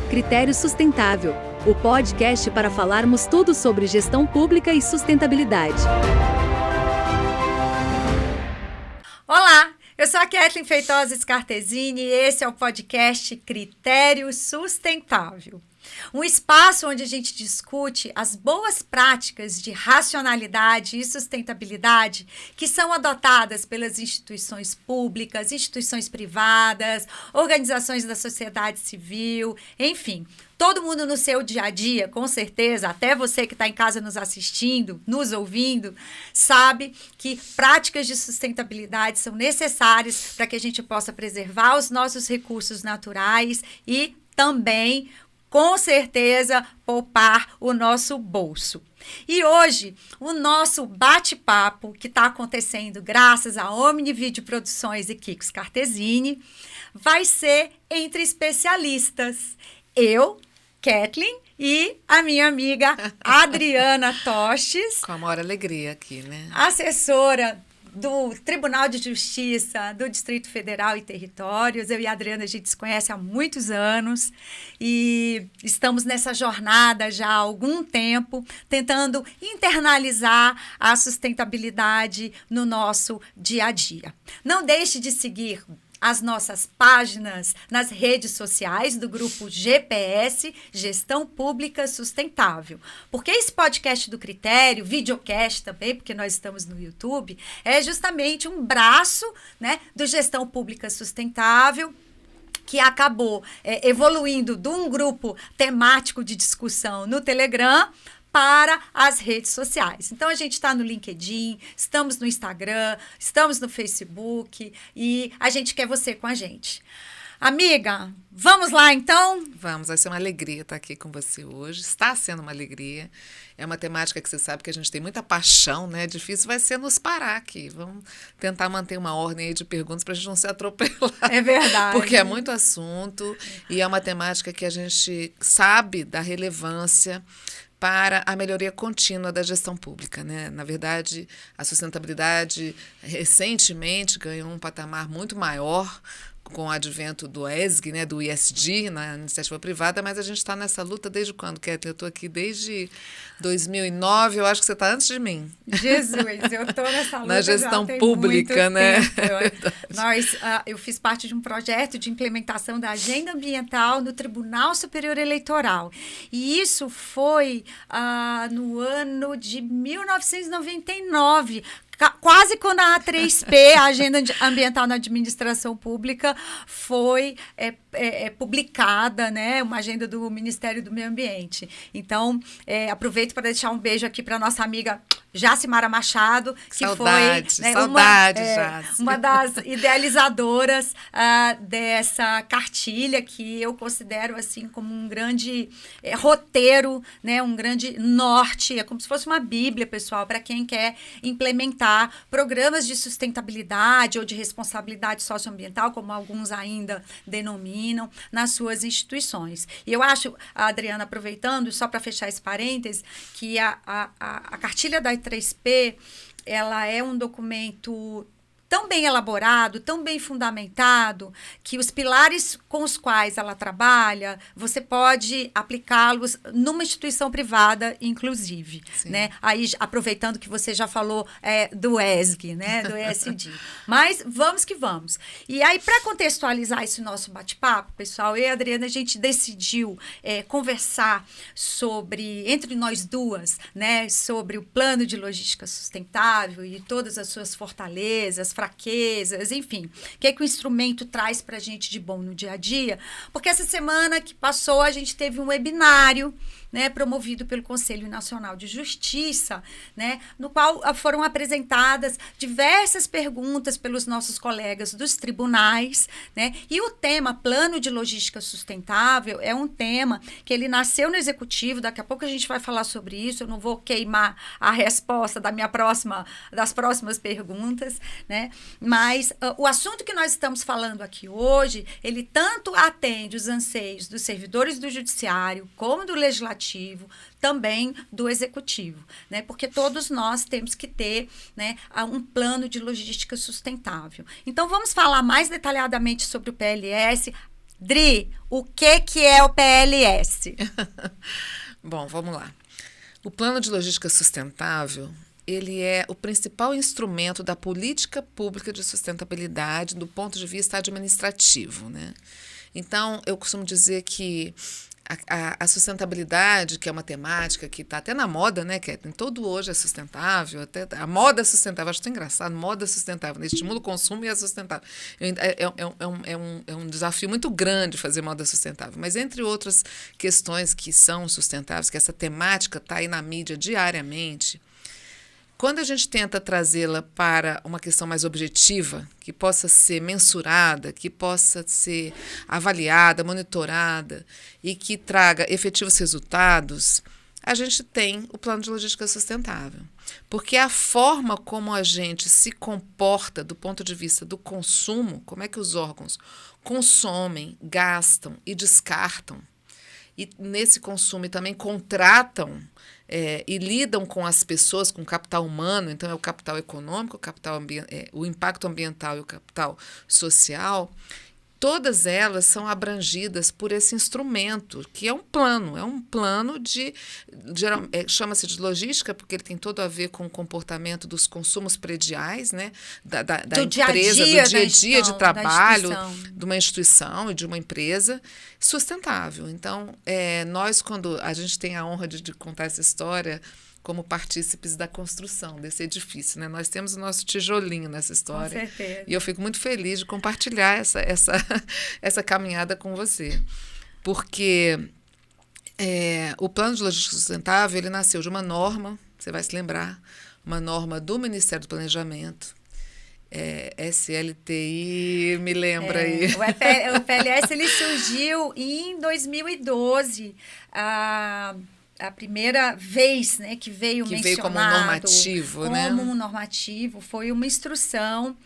Critério Sustentável, o podcast para falarmos tudo sobre gestão pública e sustentabilidade. Olá, eu sou a Kathleen Feitosa Scartesini e esse é o podcast Critério Sustentável. Um espaço onde a gente discute as boas práticas de racionalidade e sustentabilidade que são adotadas pelas instituições públicas, instituições privadas, organizações da sociedade civil, enfim. Todo mundo no seu dia a dia, com certeza, até você que está em casa nos assistindo, nos ouvindo, sabe que práticas de sustentabilidade são necessárias para que a gente possa preservar os nossos recursos naturais e também, com certeza, poupar o nosso bolso. E hoje, o nosso bate-papo, que está acontecendo graças a Omnivideo Produções e Kiko Scartesini, vai ser entre especialistas. Eu, Kathleen, e a minha amiga Adriana Tostes. Com a maior alegria aqui, né? Assessora do Tribunal de Justiça do Distrito Federal e Territórios. Eu e a Adriana, a gente se conhece há muitos anos e estamos nessa jornada já há algum tempo, tentando internalizar a sustentabilidade no nosso dia a dia. Não deixe de seguir as nossas páginas nas redes sociais do grupo GPS, Gestão Pública Sustentável. Porque esse podcast do Critério, videocast também, porque nós estamos no YouTube, é justamente um braço, né, do Gestão Pública Sustentável, que acabou evoluindo de um grupo temático de discussão no Telegram para as redes sociais. Então, a gente está no LinkedIn, estamos no Instagram, estamos no Facebook e a gente quer você com a gente. Amiga, vamos lá então? Vamos, vai ser uma alegria estar aqui com você hoje. Está sendo uma alegria. É uma temática que você sabe que a gente tem muita paixão, né? Difícil vai ser nos parar aqui. Vamos tentar manter uma ordem aí de perguntas para a gente não se atropelar. É verdade. Porque é muito assunto e é uma temática que a gente sabe da relevância para a melhoria contínua da gestão pública, né? Na verdade, a sustentabilidade recentemente ganhou um patamar muito maior com o advento do ESG, né, do ESG, na iniciativa privada, mas a gente está nessa luta desde quando, Kathleen? Eu estou aqui desde 2009, eu acho que você está antes de mim. Jesus, eu estou nessa luta na gestão já tem pública, muito né? Eu fiz parte de um projeto de implementação da agenda ambiental no Tribunal Superior Eleitoral. E isso foi no ano de 1999, quase quando a A3P, a Agenda Ambiental na Administração Pública, foi publicada, né, uma agenda do Ministério do Meio Ambiente. Então, aproveito para deixar um beijo aqui para nossa amiga Jacimara Machado, que saudade, foi, né, uma das idealizadoras dessa cartilha, que eu considero assim como um grande roteiro, né, um grande norte, é como se fosse uma bíblia, pessoal, para quem quer implementar programas de sustentabilidade ou de responsabilidade socioambiental, como alguns ainda denominam, nas suas instituições. E eu acho, Adriana, aproveitando, só para fechar esse parênteses, que a cartilha da I3P, ela é um documento tão bem elaborado, tão bem fundamentado, que os pilares com os quais ela trabalha, você pode aplicá-los numa instituição privada, inclusive, né? Aí, aproveitando que você já falou do ESG, né? Do ESG. Mas vamos que vamos. E aí, para contextualizar esse nosso bate-papo, pessoal, eu e a Adriana, a gente decidiu conversar sobre, entre nós duas, né? Sobre o plano de logística sustentável e todas as suas fortalezas, fraquezas, enfim, o que é que o instrumento traz para a gente de bom no dia a dia, porque essa semana que passou a gente teve um webinário, né, promovido pelo Conselho Nacional de Justiça, né, no qual foram apresentadas diversas perguntas pelos nossos colegas dos tribunais, né, e o tema Plano de Logística Sustentável é um tema que ele nasceu no Executivo, daqui a pouco a gente vai falar sobre isso, eu não vou queimar a resposta das próximas perguntas, né, mas o assunto que nós estamos falando aqui hoje, ele tanto atende os anseios dos servidores do Judiciário, como do Legislativo, também do Executivo, né? Porque todos nós temos que ter, né, um plano de logística sustentável. Então, vamos falar mais detalhadamente sobre o PLS. Dri, o que é o PLS? Bom, vamos lá. O Plano de Logística Sustentável, ele é o principal instrumento da política pública de sustentabilidade do ponto de vista administrativo, né? Então, eu costumo dizer que a sustentabilidade, que é uma temática que está até na moda, né, Kathleen? Todo hoje é sustentável, até a moda sustentável, acho tão engraçado, moda sustentável, né? Estimula o consumo e é sustentável. É um desafio muito grande fazer moda sustentável, mas entre outras questões que são sustentáveis, que essa temática está aí na mídia diariamente, quando a gente tenta trazê-la para uma questão mais objetiva, que possa ser mensurada, que possa ser avaliada, monitorada e que traga efetivos resultados, a gente tem o Plano de Logística Sustentável. Porque a forma como a gente se comporta do ponto de vista do consumo, como é que os órgãos consomem, gastam e descartam, e nesse consumo também contratam e lidam com as pessoas, com o capital humano, então é o capital econômico, o impacto ambiental e o capital social, todas elas são abrangidas por esse instrumento, que é um plano chama-se de logística, porque ele tem todo a ver com o comportamento dos consumos prediais, né, da empresa, do dia a dia de trabalho, de uma instituição e de uma empresa sustentável. Então, nós, quando a gente tem a honra de contar essa história, como partícipes da construção desse edifício, né? Nós temos o nosso tijolinho nessa história. Com certeza. E eu fico muito feliz de compartilhar essa caminhada com você. Porque o Plano de Logística Sustentável, ele nasceu de uma norma, você vai se lembrar, uma norma do Ministério do Planejamento, SLTI, me lembra aí. O PLS ele surgiu em 2012, a primeira vez, né, que veio mencionado veio como um normativo, como um normativo, foi uma instrução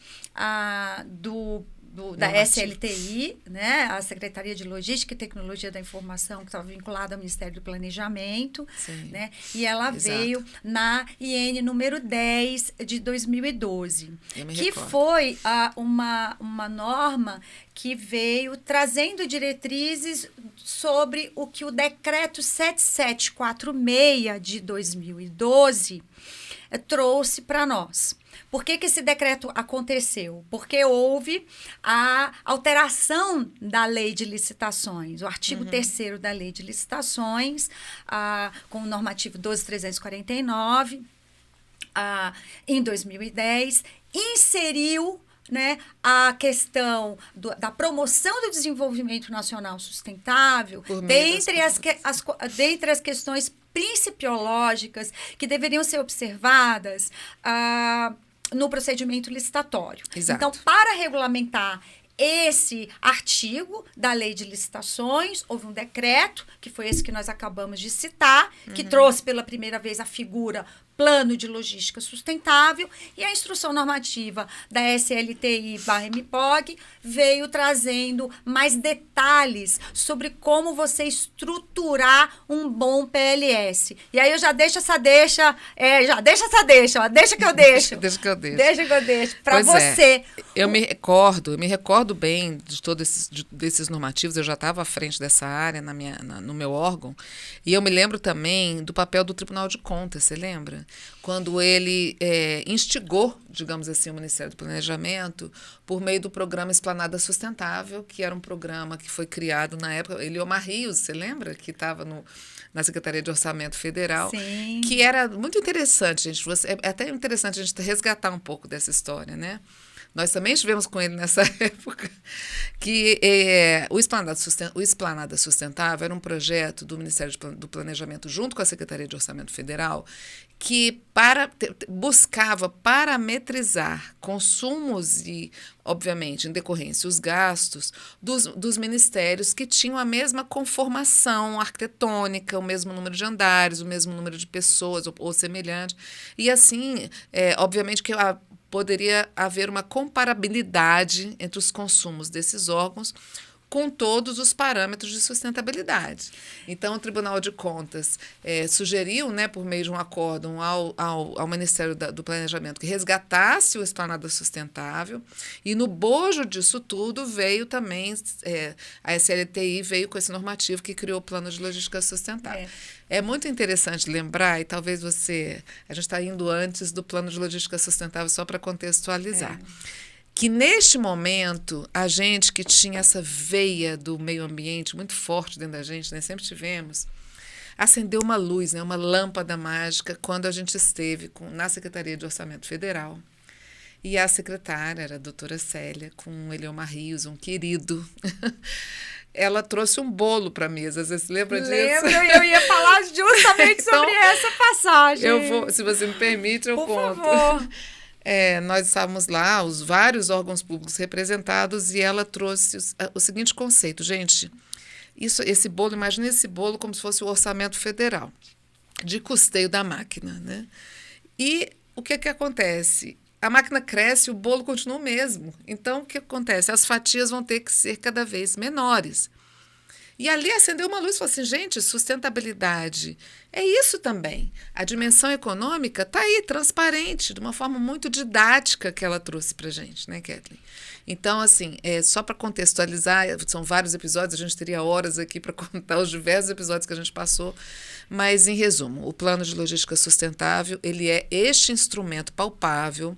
da SLTI, né, a Secretaria de Logística e Tecnologia da Informação, que estava vinculada ao Ministério do Planejamento, né, e ela veio na IN número 10 de 2012, que foi uma norma que veio trazendo diretrizes sobre o que o Decreto 7746 de 2012 trouxe para nós. Por que esse decreto aconteceu? Porque houve a alteração da Lei de Licitações, o artigo 3º da Lei de Licitações, com o normativo 12.349, em 2010, inseriu, né, a questão da promoção do desenvolvimento nacional sustentável dentre as questões principiológicas que deveriam ser observadas no procedimento licitatório. Exato. Então, para regulamentar esse artigo da Lei de Licitações, houve um decreto, que foi esse que nós acabamos de citar, que trouxe pela primeira vez a figura Plano de Logística Sustentável, e a instrução normativa da SLTI/MPOG veio trazendo mais detalhes sobre como você estruturar um bom PLS. E aí eu já deixo essa deixa que eu deixo. Deixa que eu deixo para você. Eu me recordo bem de todos desses normativos, eu já estava à frente dessa área no meu órgão, e eu me lembro também do papel do Tribunal de Contas, você lembra? Quando ele instigou, digamos assim, o Ministério do Planejamento por meio do programa Esplanada Sustentável, que era um programa que foi criado na época, Eliomar Rios, você lembra? Que estava na Secretaria de Orçamento Federal. Sim. Que era muito interessante, gente. É até interessante a gente resgatar um pouco dessa história, né? Nós também estivemos com ele nessa época, que o Esplanada Sustentável era um projeto do Ministério do Planejamento junto com a Secretaria de Orçamento Federal, que buscava parametrizar consumos e, obviamente, em decorrência, os gastos dos ministérios que tinham a mesma conformação arquitetônica, o mesmo número de andares, o mesmo número de pessoas ou semelhante. E, assim, obviamente que poderia haver uma comparabilidade entre os consumos desses órgãos com todos os parâmetros de sustentabilidade. Então, o Tribunal de Contas sugeriu, né, por meio de um acórdão ao Ministério do Planejamento, que resgatasse o Esplanada Sustentável, e no bojo disso tudo veio também, a SLTI veio com esse normativo que criou o Plano de Logística Sustentável. É muito interessante lembrar, e talvez a gente está indo antes do Plano de Logística Sustentável só para contextualizar, que neste momento, a gente que tinha essa veia do meio ambiente muito forte dentro da gente, né, sempre tivemos, acendeu uma luz, né, uma lâmpada mágica, quando a gente esteve na Secretaria de Orçamento Federal. E a secretária era a doutora Célia, com o Eliomar Rios, um querido. Ela trouxe um bolo para a mesa. Você se lembra disso? Lembro, eu ia falar justamente sobre essa passagem. Eu vou, se você me permite, eu conto. Por favor. Nós estávamos lá, os vários órgãos públicos representados, e ela trouxe o seguinte conceito. Gente, esse bolo, imagine esse bolo como se fosse o orçamento federal, de custeio da máquina, né? E o que acontece? A máquina cresce, o bolo continua o mesmo. Então, o que acontece? As fatias vão ter que ser cada vez menores. E ali acendeu uma luz e falou assim, gente, sustentabilidade é isso também. A dimensão econômica está aí, transparente, de uma forma muito didática que ela trouxe para a gente, né, Kathleen? Então, assim, só para contextualizar, são vários episódios, a gente teria horas aqui para contar os diversos episódios que a gente passou, mas, em resumo, o Plano de Logística Sustentável, ele é este instrumento palpável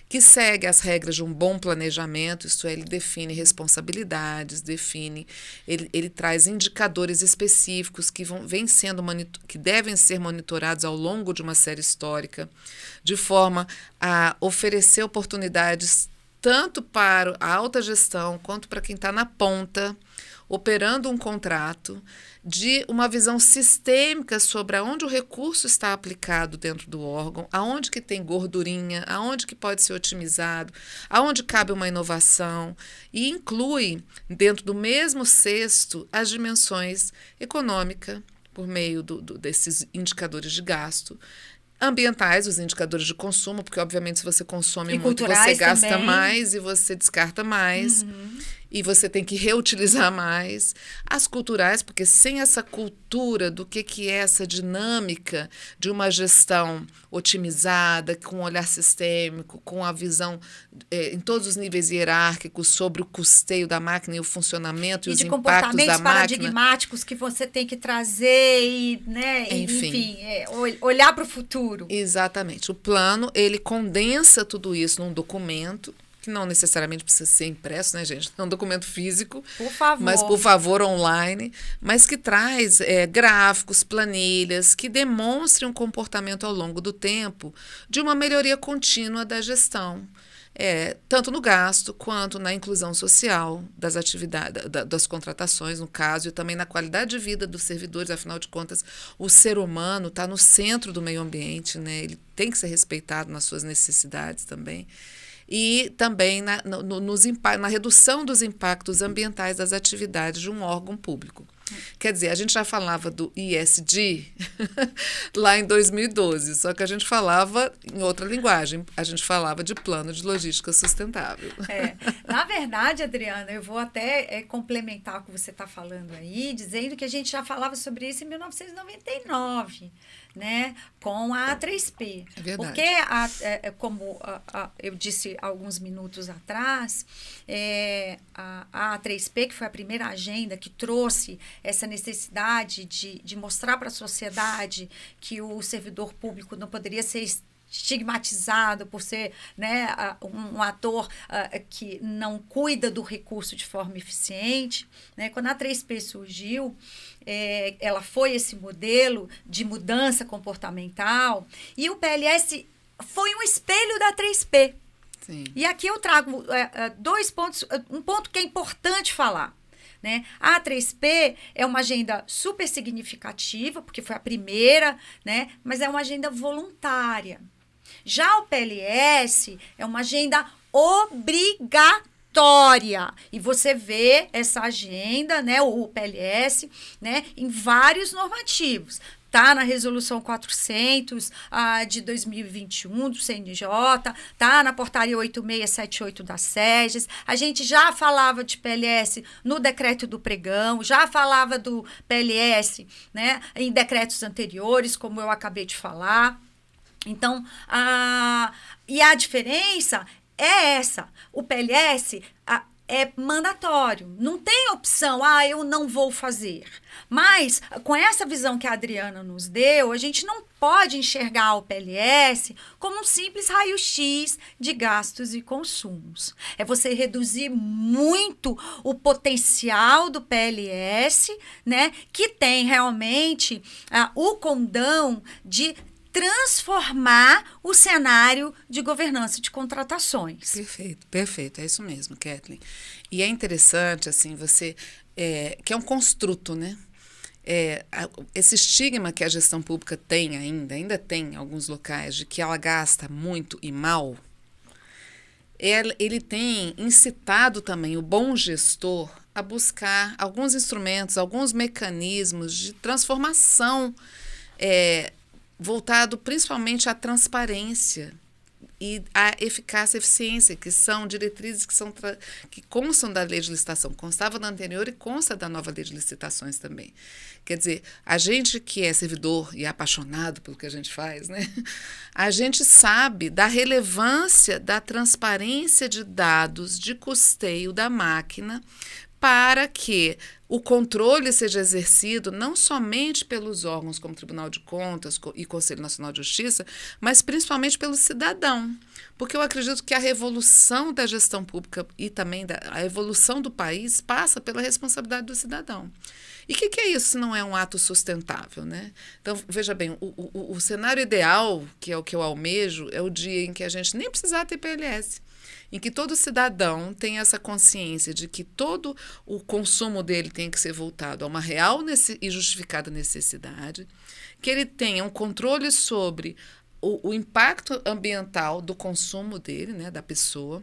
que segue as regras de um bom planejamento, isto é, ele define responsabilidades, ele traz indicadores específicos que devem ser monitorados ao longo de uma série histórica, de forma a oferecer oportunidades tanto para a alta gestão quanto para quem está na ponta, operando um contrato, de uma visão sistêmica sobre aonde o recurso está aplicado dentro do órgão, aonde que tem gordurinha, aonde que pode ser otimizado, aonde cabe uma inovação, e inclui dentro do mesmo cesto as dimensões econômica, por meio desses indicadores de gasto, ambientais, os indicadores de consumo, porque obviamente se você consome muito, você gasta também mais e você descarta mais. E você tem que reutilizar mais. As culturais, porque sem essa cultura do que é essa dinâmica de uma gestão otimizada, com um olhar sistêmico, com a visão em todos os níveis hierárquicos sobre o custeio da máquina e o funcionamento e os impactos da máquina. E de comportamentos paradigmáticos que você tem que trazer e, né, enfim olhar para o futuro. Exatamente. O plano, ele condensa tudo isso num documento, que não necessariamente precisa ser impresso, né, gente? É um documento físico, por favor. Mas, por favor, online, mas que traz gráficos, planilhas, que demonstrem um comportamento ao longo do tempo de uma melhoria contínua da gestão, tanto no gasto quanto na inclusão social das atividades, das contratações, no caso, e também na qualidade de vida dos servidores. Afinal de contas, o ser humano está no centro do meio ambiente, né? Ele tem que ser respeitado nas suas necessidades também. E também na redução dos impactos ambientais das atividades de um órgão público. Quer dizer, a gente já falava do ESG lá em 2012, só que a gente falava em outra linguagem, a gente falava de Plano de Logística Sustentável. Na verdade, Adriana, eu vou até complementar o que você está falando aí, dizendo que a gente já falava sobre isso em 1999, né, com a A3P. É verdade. Porque, como eu disse alguns minutos atrás, a A3P, que foi a primeira agenda que trouxe essa necessidade de mostrar para a sociedade que o servidor público não poderia ser estigmatizado por ser, né, um ator que não cuida do recurso de forma eficiente, né? Quando a 3P surgiu, ela foi esse modelo de mudança comportamental, e o PLS foi um espelho da 3P. Sim. E aqui eu trago 2 pontos, um ponto que é importante falar, né? A 3P é uma agenda super significativa, porque foi a primeira, né? Mas é uma agenda voluntária. Já o PLS é uma agenda obrigatória. E você vê essa agenda, né, o PLS, né, em vários normativos. está na Resolução 400 de 2021 do CNJ, está na Portaria 8678 da SEGES. A gente já falava de PLS no decreto do pregão, já falava do PLS, né, em decretos anteriores, como eu acabei de falar. Então, e a diferença é essa. O PLS é mandatório. Não tem opção, eu não vou fazer. Mas, com essa visão que a Adriana nos deu, a gente não pode enxergar o PLS como um simples raio-x de gastos e consumos. É você reduzir muito o potencial do PLS, né, que tem realmente o condão de transformar o cenário de governança de contratações. Perfeito, é isso mesmo, Kathleen. E é interessante, assim, que é um construto, né? Esse estigma que a gestão pública tem ainda tem em alguns locais, de que ela gasta muito e mal, ele tem incitado também o bom gestor a buscar alguns instrumentos, alguns mecanismos de transformação voltado principalmente à transparência e à eficácia e eficiência, que são diretrizes que constam da lei de licitação, constava da anterior e consta da nova lei de licitações também. Quer dizer, a gente que é servidor e é apaixonado pelo que a gente faz, né? A gente sabe da relevância da transparência de dados de custeio da máquina para que o controle seja exercido não somente pelos órgãos como Tribunal de Contas e Conselho Nacional de Justiça, mas principalmente pelo cidadão. Porque eu acredito que a revolução da gestão pública e também a evolução do país passa pela responsabilidade do cidadão. E o que é isso se não é um ato sustentável, né? Então, veja bem, o cenário ideal, que é o que eu almejo, é o dia em que a gente nem precisar ter PLS, em que todo cidadão tem essa consciência de que todo o consumo dele tem que ser voltado a uma real e justificada necessidade, que ele tenha um controle sobre o impacto ambiental do consumo dele, né, da pessoa,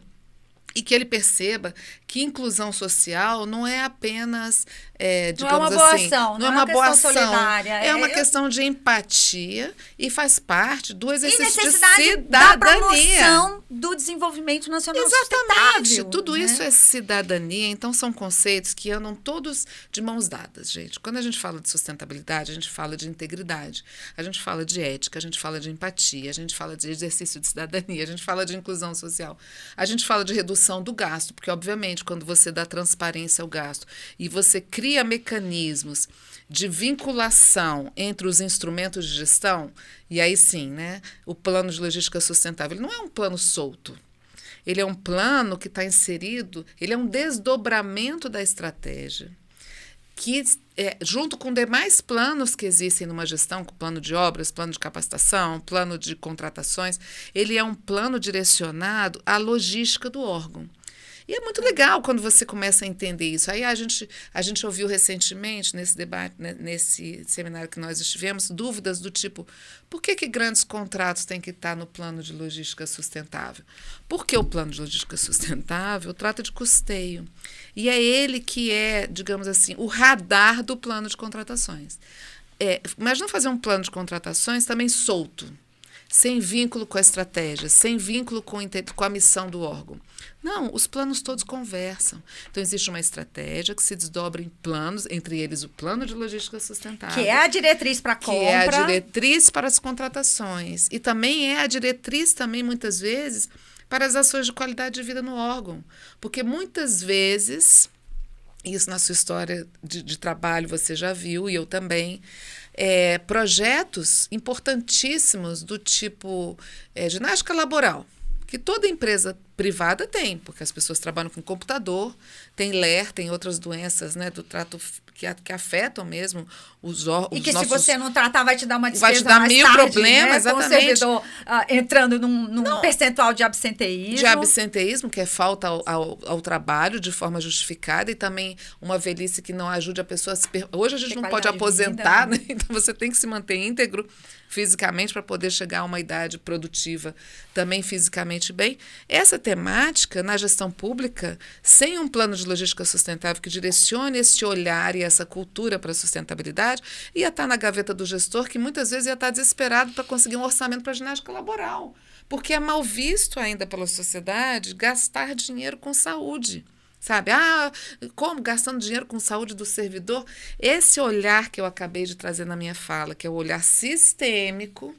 e que ele perceba que inclusão social não é apenas, digamos assim... Não é uma boa ação, não é uma boa ação, solidária. É uma questão de empatia e faz parte do exercício de cidadania. Da promoção do desenvolvimento nacional sustentável. Tudo né? isso é cidadania, então são conceitos que andam todos de mãos dadas, gente. Quando a gente fala de sustentabilidade, a gente fala de integridade, a gente fala de ética, a gente fala de empatia, a gente fala de exercício de cidadania, a gente fala de inclusão social, a gente fala de redução do gasto, porque, obviamente, quando você dá transparência ao gasto e você cria mecanismos de vinculação entre os instrumentos de gestão, e aí sim, né, o plano de logística sustentável, ele não é um plano solto. Ele é um plano que está inserido, ele é um desdobramento da estratégia, que, junto com demais planos que existem numa gestão, com plano de obras, plano de capacitação, plano de contratações, ele é um plano direcionado à logística do órgão. E é muito legal quando você começa a entender isso. Aí a gente ouviu recentemente, nesse debate, né, nesse seminário que nós estivemos, dúvidas do tipo, por que grandes contratos têm que estar no plano de logística sustentável? Porque o plano de logística sustentável trata de custeio. E é ele que é, digamos assim, o radar do plano de contratações. Imagina fazer um plano de contratações também solto, sem vínculo com a estratégia, sem vínculo com a missão do órgão. Não, os planos todos conversam. Então, existe uma estratégia que se desdobra em planos, entre eles o plano de logística sustentável. Que é a diretriz para a compra. Que é a diretriz para as contratações. E também é a diretriz, também, muitas vezes, para as ações de qualidade de vida no órgão. Porque, muitas vezes, isso na sua história de trabalho você já viu, e eu também, projetos importantíssimos do tipo ginástica laboral, que toda empresa privada tem, porque as pessoas trabalham com computador, tem LER, tem outras doenças, né, do trato que afetam mesmo os órgãos. E que se você não tratar, vai te dar uma despesa vai te dar mais mil tarde, problemas, né, exatamente. com o servidor entrando num percentual de absenteísmo. De absenteísmo, que é falta ao trabalho de forma justificada, e também uma velhice que não ajude a pessoa a se... Hoje a gente não pode aposentar, né? Então você tem que se manter íntegro fisicamente para poder chegar a uma idade produtiva também fisicamente bem. Essa temática na gestão pública, sem um plano de logística sustentável que direcione esse olhar e essa cultura para a sustentabilidade, ia estar na gaveta do gestor, que muitas vezes ia estar desesperado para conseguir um orçamento para a ginástica laboral, porque é mal visto ainda pela sociedade gastar dinheiro com saúde. Sabe? Como? Gastando dinheiro com saúde do servidor? Esse olhar que eu acabei de trazer na minha fala, que é o olhar sistêmico,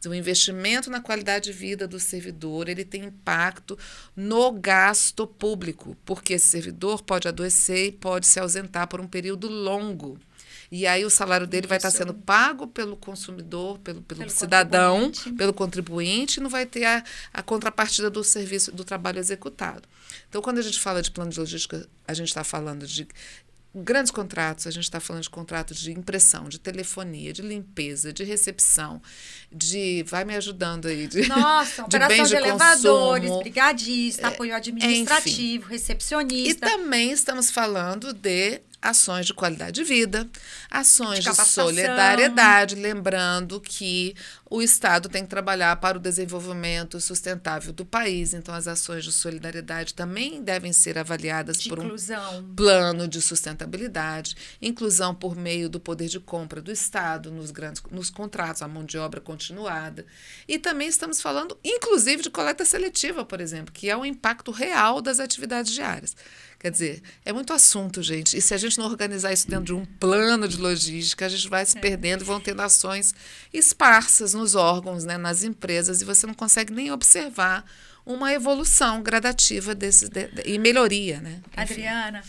o investimento na qualidade de vida do servidor, ele tem impacto no gasto público, porque esse servidor pode adoecer e pode se ausentar por um período longo. E aí o salário dele vai estar sendo pago pelo consumidor, pelo cidadão, pelo contribuinte, e não vai ter a contrapartida do serviço, do trabalho executado. Então, quando a gente fala de plano de logística, a gente está falando de grandes contratos, a gente está falando de contratos de impressão, de telefonia, de limpeza, de recepção, vai me ajudando aí, Nossa, de operação bens de elevadores, consumo, brigadista, apoio administrativo, enfim. recepcionista. E também estamos falando de ações de qualidade de vida, ações de solidariedade, lembrando que o Estado tem que trabalhar para o desenvolvimento sustentável do país, então as ações de solidariedade também devem ser avaliadas por um plano de sustentabilidade, inclusão por meio do poder de compra do Estado nos contratos, a mão de obra continuada. E também estamos falando, inclusive, de coleta seletiva, por exemplo, que é o impacto real das atividades diárias. Quer dizer, é muito assunto, gente. E se a gente não organizar isso dentro de um plano de logística, a gente vai se perdendo e vão tendo ações esparsas nos órgãos, né, nas empresas, e você não consegue nem observar uma evolução gradativa e melhoria, né? Enfim. Adriana,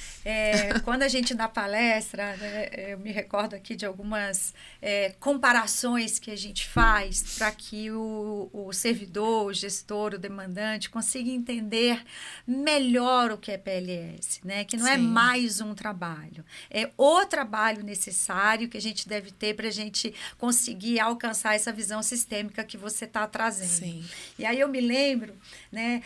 quando a gente dá palestra, né, eu me recordo aqui de algumas comparações que a gente faz para que o servidor, o gestor, o demandante consiga entender melhor o que é PLS, né? Que não é mais um trabalho, é o trabalho necessário que a gente deve ter para a gente conseguir alcançar essa visão sistêmica que você está trazendo. Sim. E aí eu me lembro, né,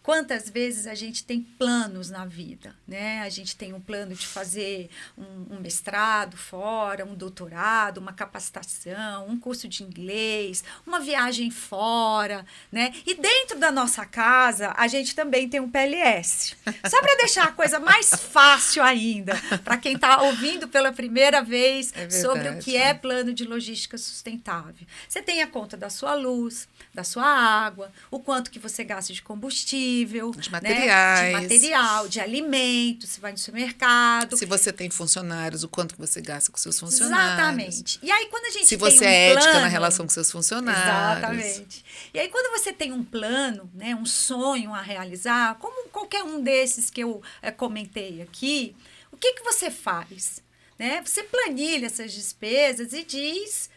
quantas vezes a gente tem planos na vida, né? A gente tem um plano de fazer um mestrado fora, um doutorado, uma capacitação, um curso de inglês, uma viagem fora, né? E dentro da nossa casa, a gente também tem um PLS. Só para deixar a coisa mais fácil ainda, para quem está ouvindo pela primeira vez sobre o que é plano de logística sustentável. Você tem a conta da sua luz, da sua água, o quanto que você gasta de combustível, de materiais, né? De material, de alimentos, se vai no supermercado. Se você tem funcionários, o quanto que você gasta com seus funcionários. Exatamente. E aí, quando a gente se tem você um é ética plano, na relação com seus funcionários. Exatamente. E aí, quando você tem um plano, né, um sonho a realizar, como qualquer um desses que eu comentei aqui, o que você faz? Né? Você planilha essas despesas e diz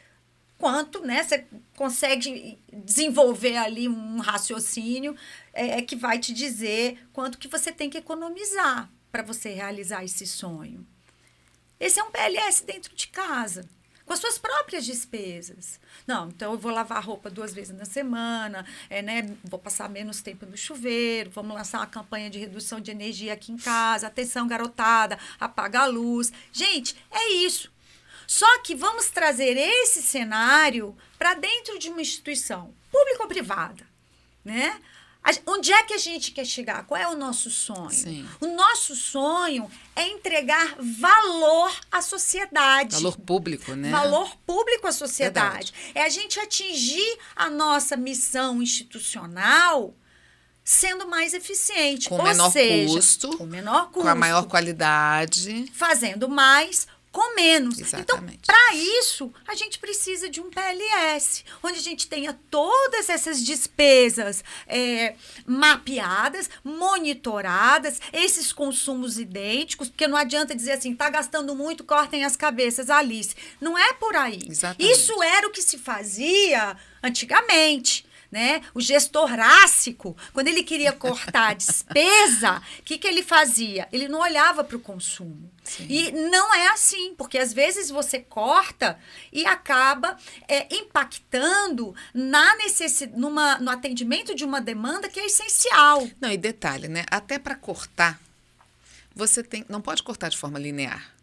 quanto, né, você consegue desenvolver ali um raciocínio que vai te dizer quanto que você tem que economizar para você realizar esse sonho. Esse é um PLS dentro de casa, com as suas próprias despesas. Não, então eu vou lavar a roupa 2 vezes na semana, né, vou passar menos tempo no chuveiro, vamos lançar uma campanha de redução de energia aqui em casa, atenção garotada, apaga a luz. Gente, é isso. Só que vamos trazer esse cenário para dentro de uma instituição, pública ou privada, né? Onde é que a gente quer chegar? Qual é o nosso sonho? Sim. O nosso sonho é entregar valor à sociedade. Valor público, né? Valor público à sociedade. Verdade. É a gente atingir a nossa missão institucional sendo mais eficiente. Com menor custo. Com menor custo. Com a maior qualidade. Fazendo mais com menos. Exatamente. Então, para isso, a gente precisa de um PLS, onde a gente tenha todas essas despesas mapeadas, monitoradas, esses consumos idênticos, porque não adianta dizer assim, está gastando muito, cortem as cabeças, Alice. Não é por aí. Exatamente. Isso era o que se fazia antigamente. Né? O gestor rássico, quando ele queria cortar a despesa, o que ele fazia? Ele não olhava para o consumo. Sim. E não é assim, porque às vezes você corta e acaba impactando no atendimento de uma demanda que é essencial. Não, e detalhe, né? Até para cortar, você não pode cortar de forma linear.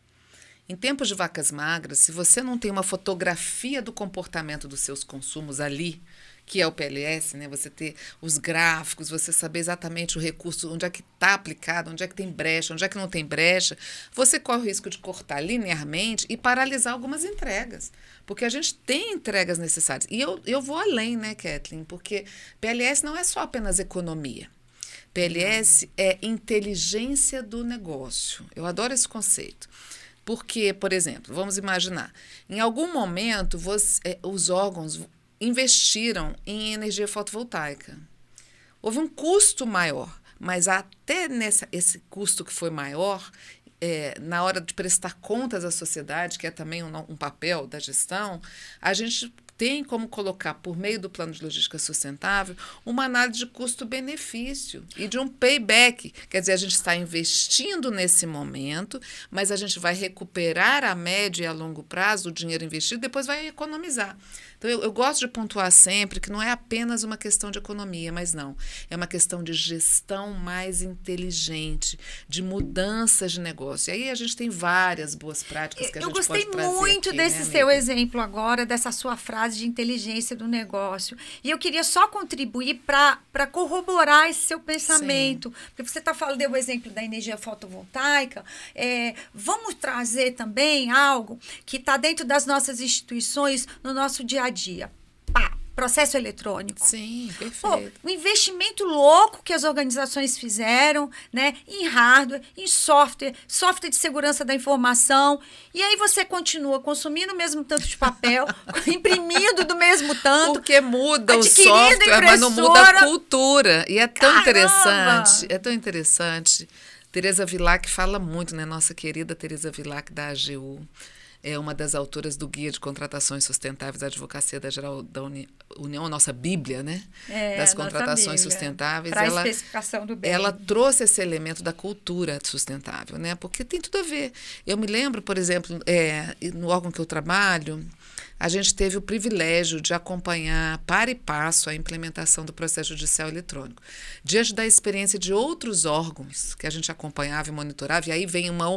Em tempos de vacas magras, se você não tem uma fotografia do comportamento dos seus consumos ali, que é o PLS, né? Você ter os gráficos, você saber exatamente o recurso, onde é que está aplicado, onde é que tem brecha, onde é que não tem brecha, você corre o risco de cortar linearmente e paralisar algumas entregas, porque a gente tem entregas necessárias. E eu vou além, né, Kathleen, porque PLS não é só apenas economia. PLS é inteligência do negócio. Eu adoro esse conceito. Porque, por exemplo, vamos imaginar, em algum momento os órgãos investiram em energia fotovoltaica. Houve um custo maior, mas até esse custo que foi maior, na hora de prestar contas à sociedade, que é também um papel da gestão, a gente tem como colocar, por meio do plano de logística sustentável, uma análise de custo-benefício e de um payback. Quer dizer, a gente está investindo nesse momento, mas a gente vai recuperar a médio e a longo prazo o dinheiro investido, depois vai economizar. Então, eu gosto de pontuar sempre que não é apenas uma questão de economia, mas não. É uma questão de gestão mais inteligente, de mudanças de negócio. E aí a gente tem várias boas práticas que a gente pode trazer. Eu gostei muito desse seu exemplo agora, dessa sua frase de inteligência do negócio. E eu queria só contribuir para corroborar esse seu pensamento. Sim. Porque você está falando, deu o exemplo da energia fotovoltaica. Vamos trazer também algo que está dentro das nossas instituições, no nosso dia a dia. Processo eletrônico. Sim, perfeito. O investimento louco que as organizações fizeram, né, em hardware, em software de segurança da informação, e aí você continua consumindo o mesmo tanto de papel, imprimindo do mesmo tanto. Porque muda o software, mas não muda a cultura. E é tão interessante. Tereza Vilac fala muito, né, nossa querida Tereza Vilac da AGU. É uma das autoras do Guia de Contratações Sustentáveis da Advocacia Geral da União, a nossa Bíblia, né? Das contratações sustentáveis. Para a especificação do bem. Ela trouxe esse elemento da cultura sustentável, né? Porque tem tudo a ver. Eu me lembro, por exemplo, no órgão que eu trabalho, a gente teve o privilégio de acompanhar par e passo a implementação do processo judicial eletrônico. Diante da experiência de outros órgãos que a gente acompanhava e monitorava, e aí vem uma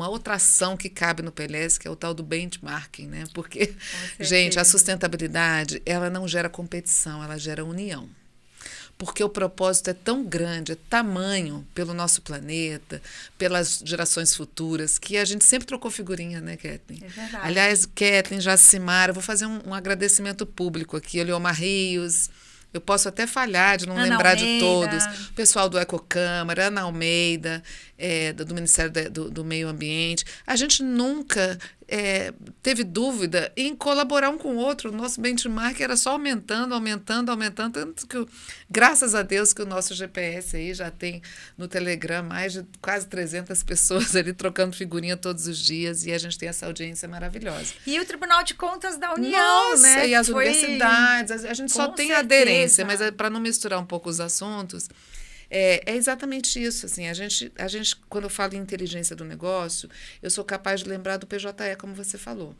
outra ação que cabe no PLS, que é o tal do benchmarking, né? Porque, gente, a sustentabilidade, ela não gera competição, ela gera união. Porque o propósito é tão grande, é tamanho pelo nosso planeta, pelas gerações futuras, que a gente sempre trocou figurinha, né, Kathleen? É verdade. Aliás, Kathleen, Jacimara, eu vou fazer um agradecimento público aqui, Eliomar Rios, eu posso até falhar de não lembrar de todos, o pessoal do Ecocâmara, Ana Almeida, do Ministério do Meio Ambiente. A gente nunca teve dúvida em colaborar um com o outro. O nosso benchmark era só aumentando, tanto que, graças a Deus, que o nosso GPS aí já tem no Telegram mais de quase 300 pessoas ali trocando figurinha todos os dias, e a gente tem essa audiência maravilhosa. E o Tribunal de Contas da União, né? E as universidades, a gente só tem aderência, mas para não misturar um pouco os assuntos, é exatamente isso. Assim, a gente, quando eu falo em inteligência do negócio, eu sou capaz de lembrar do PJE, como você falou.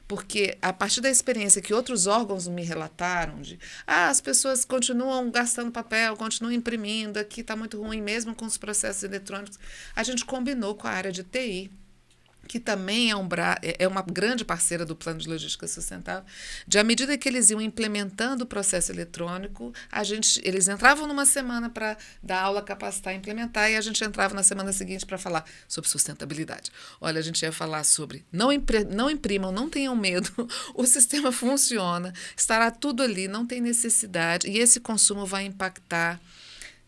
Porque, a partir da experiência que outros órgãos me relataram, as pessoas continuam gastando papel, continuam imprimindo, aqui está muito ruim, mesmo com os processos eletrônicos, a gente combinou com a área de TI, que também é uma grande parceira do Plano de Logística Sustentável, à medida que eles iam implementando o processo eletrônico, eles entravam numa semana para dar aula, capacitar, implementar, e a gente entrava na semana seguinte para falar sobre sustentabilidade. Olha, a gente ia falar sobre não imprimam, não tenham medo, o sistema funciona, estará tudo ali, não tem necessidade, e esse consumo vai impactar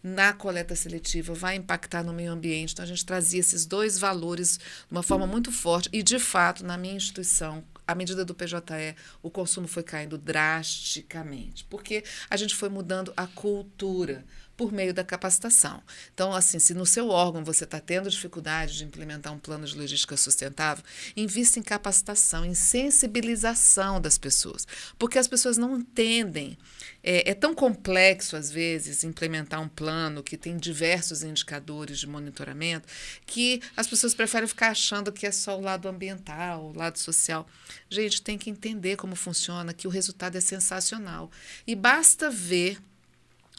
na coleta seletiva, vai impactar no meio ambiente. Então, a gente trazia esses dois valores de uma forma muito forte. E, de fato, na minha instituição, à medida do PJE, o consumo foi caindo drasticamente, porque a gente foi mudando a cultura por meio da capacitação. Então, assim, se no seu órgão você está tendo dificuldade de implementar um plano de logística sustentável, invista em capacitação, em sensibilização das pessoas, porque as pessoas não entendem. É tão complexo, às vezes, implementar um plano que tem diversos indicadores de monitoramento, que as pessoas preferem ficar achando que é só o lado ambiental, o lado social. Gente, tem que entender como funciona, que o resultado é sensacional. E basta ver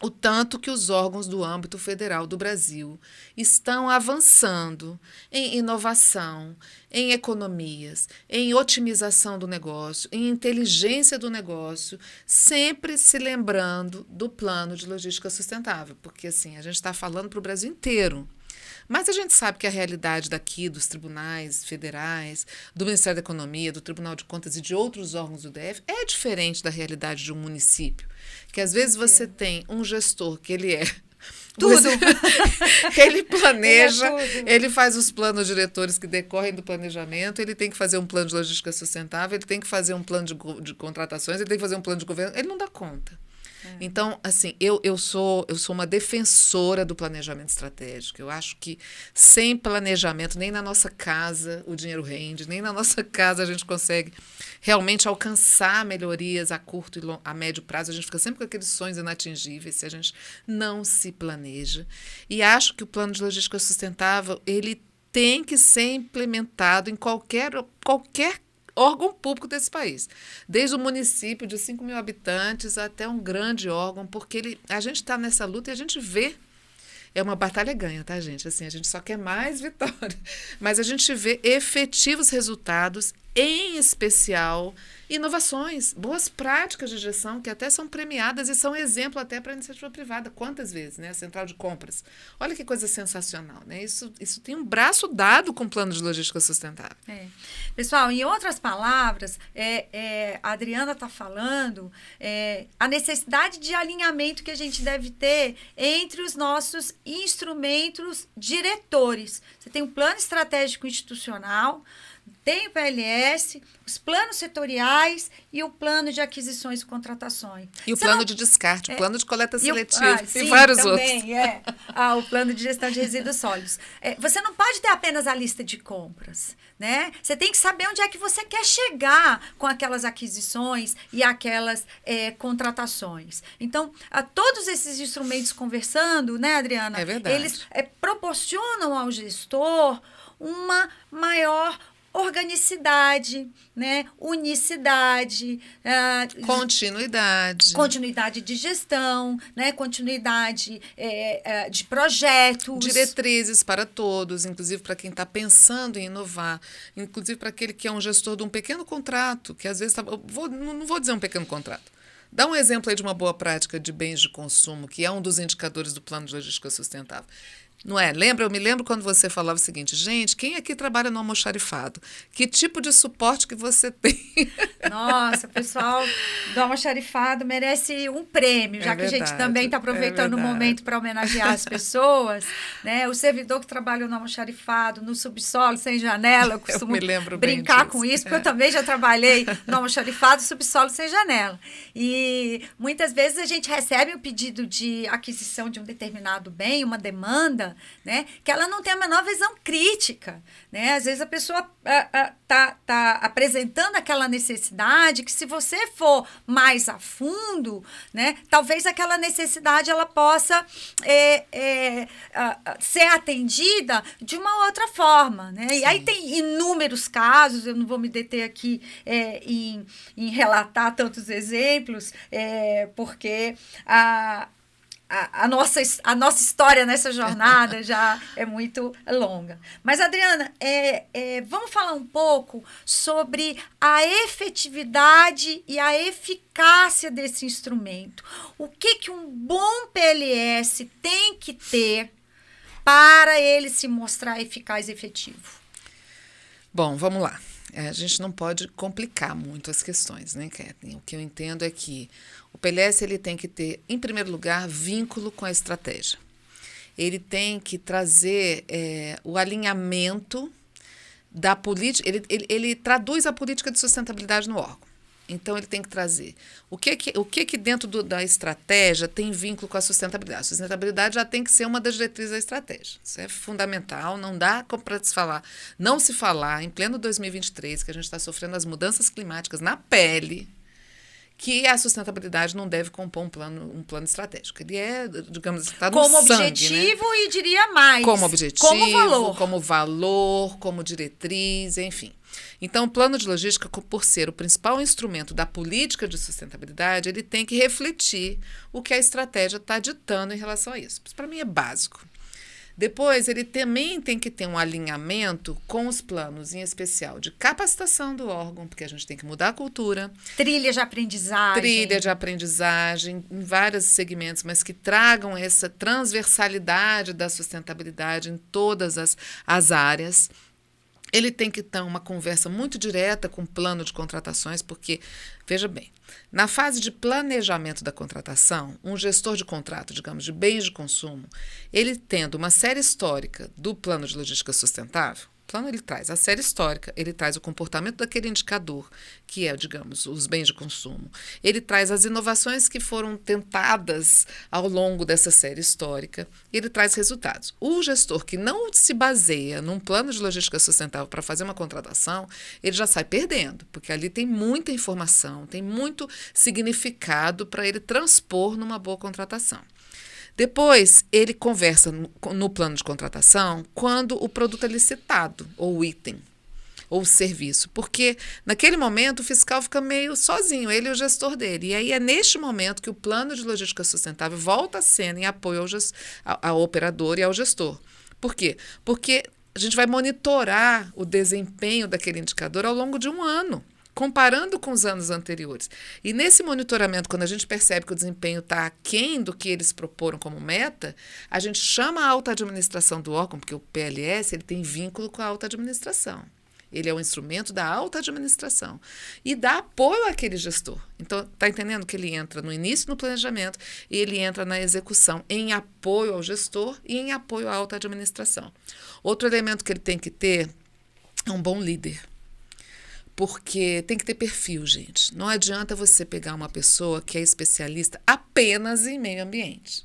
o tanto que os órgãos do âmbito federal do Brasil estão avançando em inovação, em economias, em otimização do negócio, em inteligência do negócio, sempre se lembrando do plano de logística sustentável, porque assim, a gente está falando para o Brasil inteiro. Mas a gente sabe que a realidade daqui, dos tribunais federais, do Ministério da Economia, do Tribunal de Contas e de outros órgãos do DF é diferente da realidade de um município. Que às vezes você tem um gestor que ele é tudo. Ele planeja, Ele ele faz os planos diretores que decorrem do planejamento, ele tem que fazer um plano de logística sustentável, ele tem que fazer um plano de contratações, ele tem que fazer um plano de governo, ele não dá conta. Então, assim, eu sou uma defensora do planejamento estratégico. Eu acho que sem planejamento, nem na nossa casa o dinheiro rende, nem na nossa casa a gente consegue realmente alcançar melhorias a curto e a médio prazo. A gente fica sempre com aqueles sonhos inatingíveis se a gente não se planeja. E acho que o plano de logística sustentável, ele tem que ser implementado em qualquer órgão público desse país, desde o município de 5 mil habitantes até um grande órgão, porque a gente está nessa luta e a gente vê, é uma batalha ganha, tá, gente? Assim, a gente só quer mais vitória, mas a gente vê efetivos resultados, em especial inovações, boas práticas de gestão que até são premiadas e são exemplo até para a iniciativa privada. Quantas vezes, né? A central de compras. Olha que coisa sensacional, né? Isso tem um braço dado com o plano de logística sustentável. Pessoal, em outras palavras, a Adriana está falando a necessidade de alinhamento que a gente deve ter entre os nossos instrumentos diretores. Você tem um plano estratégico institucional, tem o PLS, os planos setoriais e o plano de aquisições e contratações. E o plano de descarte, o plano de coleta seletiva sim, e vários também, outros. O plano de gestão de resíduos sólidos. Você não pode ter apenas a lista de compras, né? Você tem que saber onde é que você quer chegar com aquelas aquisições e aquelas contratações. Então, todos esses instrumentos conversando, né, Adriana? É verdade. Eles proporcionam ao gestor uma maior organicidade, né? Unicidade, continuidade de gestão, né? Continuidade de projetos, diretrizes para todos, inclusive para quem está pensando em inovar, inclusive para aquele que é um gestor de um pequeno contrato, que às vezes não vou dizer um pequeno contrato. Dá um exemplo aí de uma boa prática de bens de consumo, que é um dos indicadores do plano de logística sustentável. Não é? Eu me lembro quando você falava o seguinte, gente, quem aqui trabalha no almoxarifado? Que tipo de suporte que você tem? Nossa, o pessoal do almoxarifado merece um prêmio, já que a gente também está aproveitando o momento para homenagear as pessoas, né? O servidor que trabalha no almoxarifado, no subsolo, sem janela, eu costumo brincar com isso, porque eu também já trabalhei no almoxarifado, subsolo, sem janela. E muitas vezes a gente recebe um pedido de aquisição de um determinado bem, uma demanda, né, que ela não tem a menor visão crítica, né? Às vezes a pessoa tá apresentando aquela necessidade que, se você for mais a fundo, né, talvez aquela necessidade ela possa ser atendida de uma outra forma, né? E aí tem inúmeros casos, eu não vou me deter aqui em relatar tantos exemplos, porque a nossa história nessa jornada já é muito longa. Mas, Adriana, vamos falar um pouco sobre a efetividade e a eficácia desse instrumento. O que um bom PLS tem que ter para ele se mostrar eficaz e efetivo? Bom, vamos lá. A gente não pode complicar muito as questões, né, Kathleen? O que eu entendo é que o PLS ele tem que ter, em primeiro lugar, vínculo com a estratégia. Ele tem que trazer o alinhamento da política, ele traduz a política de sustentabilidade no órgão. Então, ele tem que trazer o que da estratégia tem vínculo com a sustentabilidade. A sustentabilidade já tem que ser uma das diretrizes da estratégia. Isso é fundamental, não dá para não se falar, em pleno 2023, que a gente está sofrendo as mudanças climáticas na pele, que a sustentabilidade não deve compor um plano estratégico. Ele é, digamos, está no como sangue, objetivo, né? E diria mais. Como objetivo, como valor, como diretriz, enfim. Então, o plano de logística, por ser o principal instrumento da política de sustentabilidade, ele tem que refletir o que a estratégia está ditando em relação a isso. Isso, para mim, é básico. Depois, ele também tem que ter um alinhamento com os planos, em especial de capacitação do órgão, porque a gente tem que mudar a cultura. Trilha de aprendizagem em vários segmentos, mas que tragam essa transversalidade da sustentabilidade em todas as áreas. Ele tem que ter uma conversa muito direta com o plano de contratações, porque, veja bem, na fase de planejamento da contratação, um gestor de contrato, digamos, de bens de consumo, ele tendo uma série histórica do plano de logística sustentável, o plano ele traz a série histórica, ele traz o comportamento daquele indicador, que é, digamos, os bens de consumo. Ele traz as inovações que foram tentadas ao longo dessa série histórica, e ele traz resultados. O gestor que não se baseia num plano de logística sustentável para fazer uma contratação, ele já sai perdendo, porque ali tem muita informação, tem muito significado para ele transpor numa boa contratação. Depois, ele conversa no plano de contratação quando o produto é licitado, ou o item, ou o serviço, porque naquele momento o fiscal fica meio sozinho, ele e o gestor dele. E aí é neste momento que o plano de logística sustentável volta a cena em apoio ao operador e ao gestor. Por quê? Porque a gente vai monitorar o desempenho daquele indicador ao longo de um ano, comparando com os anos anteriores. E nesse monitoramento, quando a gente percebe que o desempenho está aquém do que eles proporam como meta, a gente chama a alta administração do órgão, porque o PLS ele tem vínculo com a alta administração. Ele é um instrumento da alta administração e dá apoio àquele gestor. Então, está entendendo que ele entra no início no planejamento e ele entra na execução em apoio ao gestor e em apoio à alta administração. Outro elemento que ele tem que ter é um bom líder. Porque tem que ter perfil, gente. Não adianta você pegar uma pessoa que é especialista apenas em meio ambiente,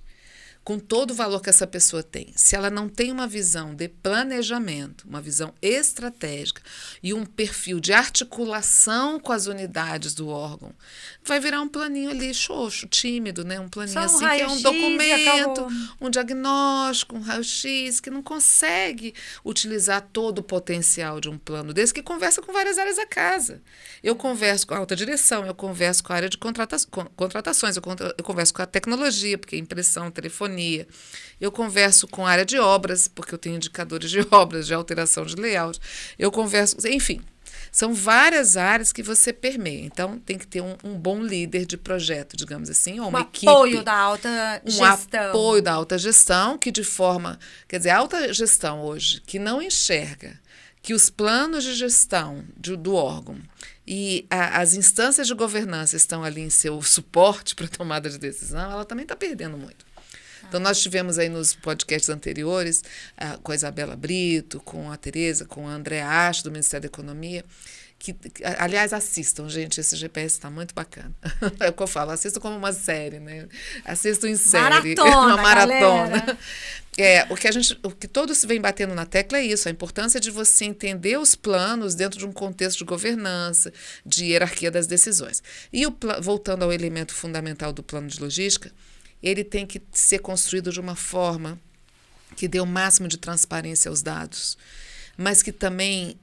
com todo o valor que essa pessoa tem. Se ela não tem uma visão de planejamento, uma visão estratégica e um perfil de articulação com as unidades do órgão, vai virar um planinho ali xoxo, tímido, né? Um planinho assim que é um documento, um diagnóstico, um raio-x, que não consegue utilizar todo o potencial de um plano desse, que conversa com várias áreas da casa. Eu converso com a alta direção, eu converso com a área de contratações, eu converso com a tecnologia, porque impressão, telefonia. Eu converso com a área de obras, porque eu tenho indicadores de obras, de alteração de layout. Eu converso, enfim, são várias áreas que você permeia. Então, tem que ter um bom líder de projeto, digamos assim, ou uma equipe. Apoio da alta gestão. Um apoio da alta gestão, que de forma... Quer dizer, a alta gestão hoje, que não enxerga que os planos de gestão do órgão e as instâncias de governança estão ali em seu suporte para a tomada de decisão, ela também está perdendo muito. Então, nós tivemos aí nos podcasts anteriores, com a Isabela Brito, com a Tereza, com a Andréa Acho, do Ministério da Economia, que, aliás, assistam, gente, esse GPS está muito bacana. É o que eu falo, assistam como uma série, né? Assistam em série. Uma maratona. O que todos vêm batendo na tecla é isso, a importância de você entender os planos dentro de um contexto de governança, de hierarquia das decisões. E voltando ao elemento fundamental do plano de logística, ele tem que ser construído de uma forma que dê o máximo de transparência aos dados, mas que também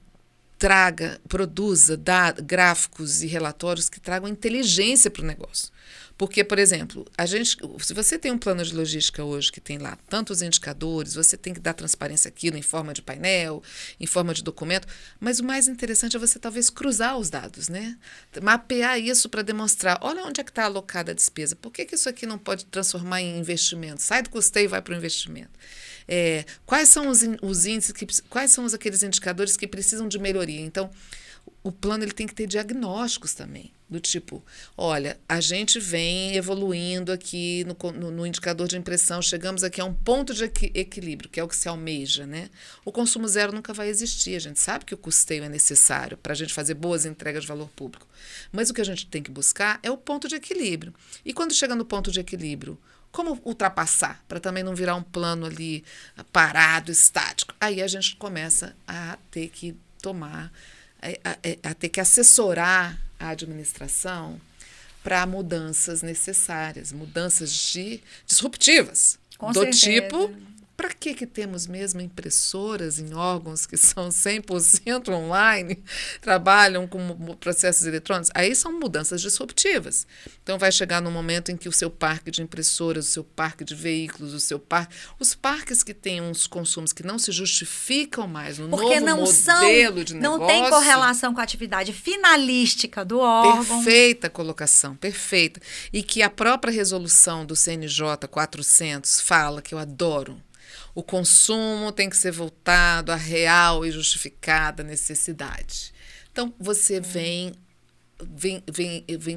produza gráficos e relatórios que tragam inteligência para o negócio. Porque, por exemplo, se você tem um plano de logística hoje que tem lá tantos indicadores, você tem que dar transparência àquilo em forma de painel, em forma de documento, mas o mais interessante é você talvez cruzar os dados, né? Mapear isso para demonstrar, olha onde é que está alocada a despesa, por que isso aqui não pode transformar em investimento? Sai do custeio e vai para o investimento. Quais são os índices, quais são aqueles indicadores que precisam de melhoria? Então, o plano ele tem que ter diagnósticos também, do tipo, olha, a gente vem evoluindo aqui no indicador de impressão, chegamos aqui a um ponto de equilíbrio, que é o que se almeja, né? O consumo zero nunca vai existir, a gente sabe que o custeio é necessário para a gente fazer boas entregas de valor público, mas o que a gente tem que buscar é o ponto de equilíbrio. E quando chega no ponto de equilíbrio, como ultrapassar, para também não virar um plano ali parado, estático? Aí a gente começa a ter que tomar... a ter que assessorar a administração para mudanças necessárias, mudanças disruptivas. Com do certeza. Tipo, para que temos mesmo impressoras em órgãos que são 100% online, trabalham com processos eletrônicos? Aí são mudanças disruptivas. Então, vai chegar no momento em que o seu parque de impressoras, o seu parque de veículos, os parques que têm uns consumos que não se justificam mais no Porque novo modelo de negócio. Não tem correlação com a atividade finalística do órgão. Perfeita colocação, perfeita. E que a própria resolução do CNJ 400 fala, que eu adoro, o consumo tem que ser voltado à real e justificada necessidade. Então, você vem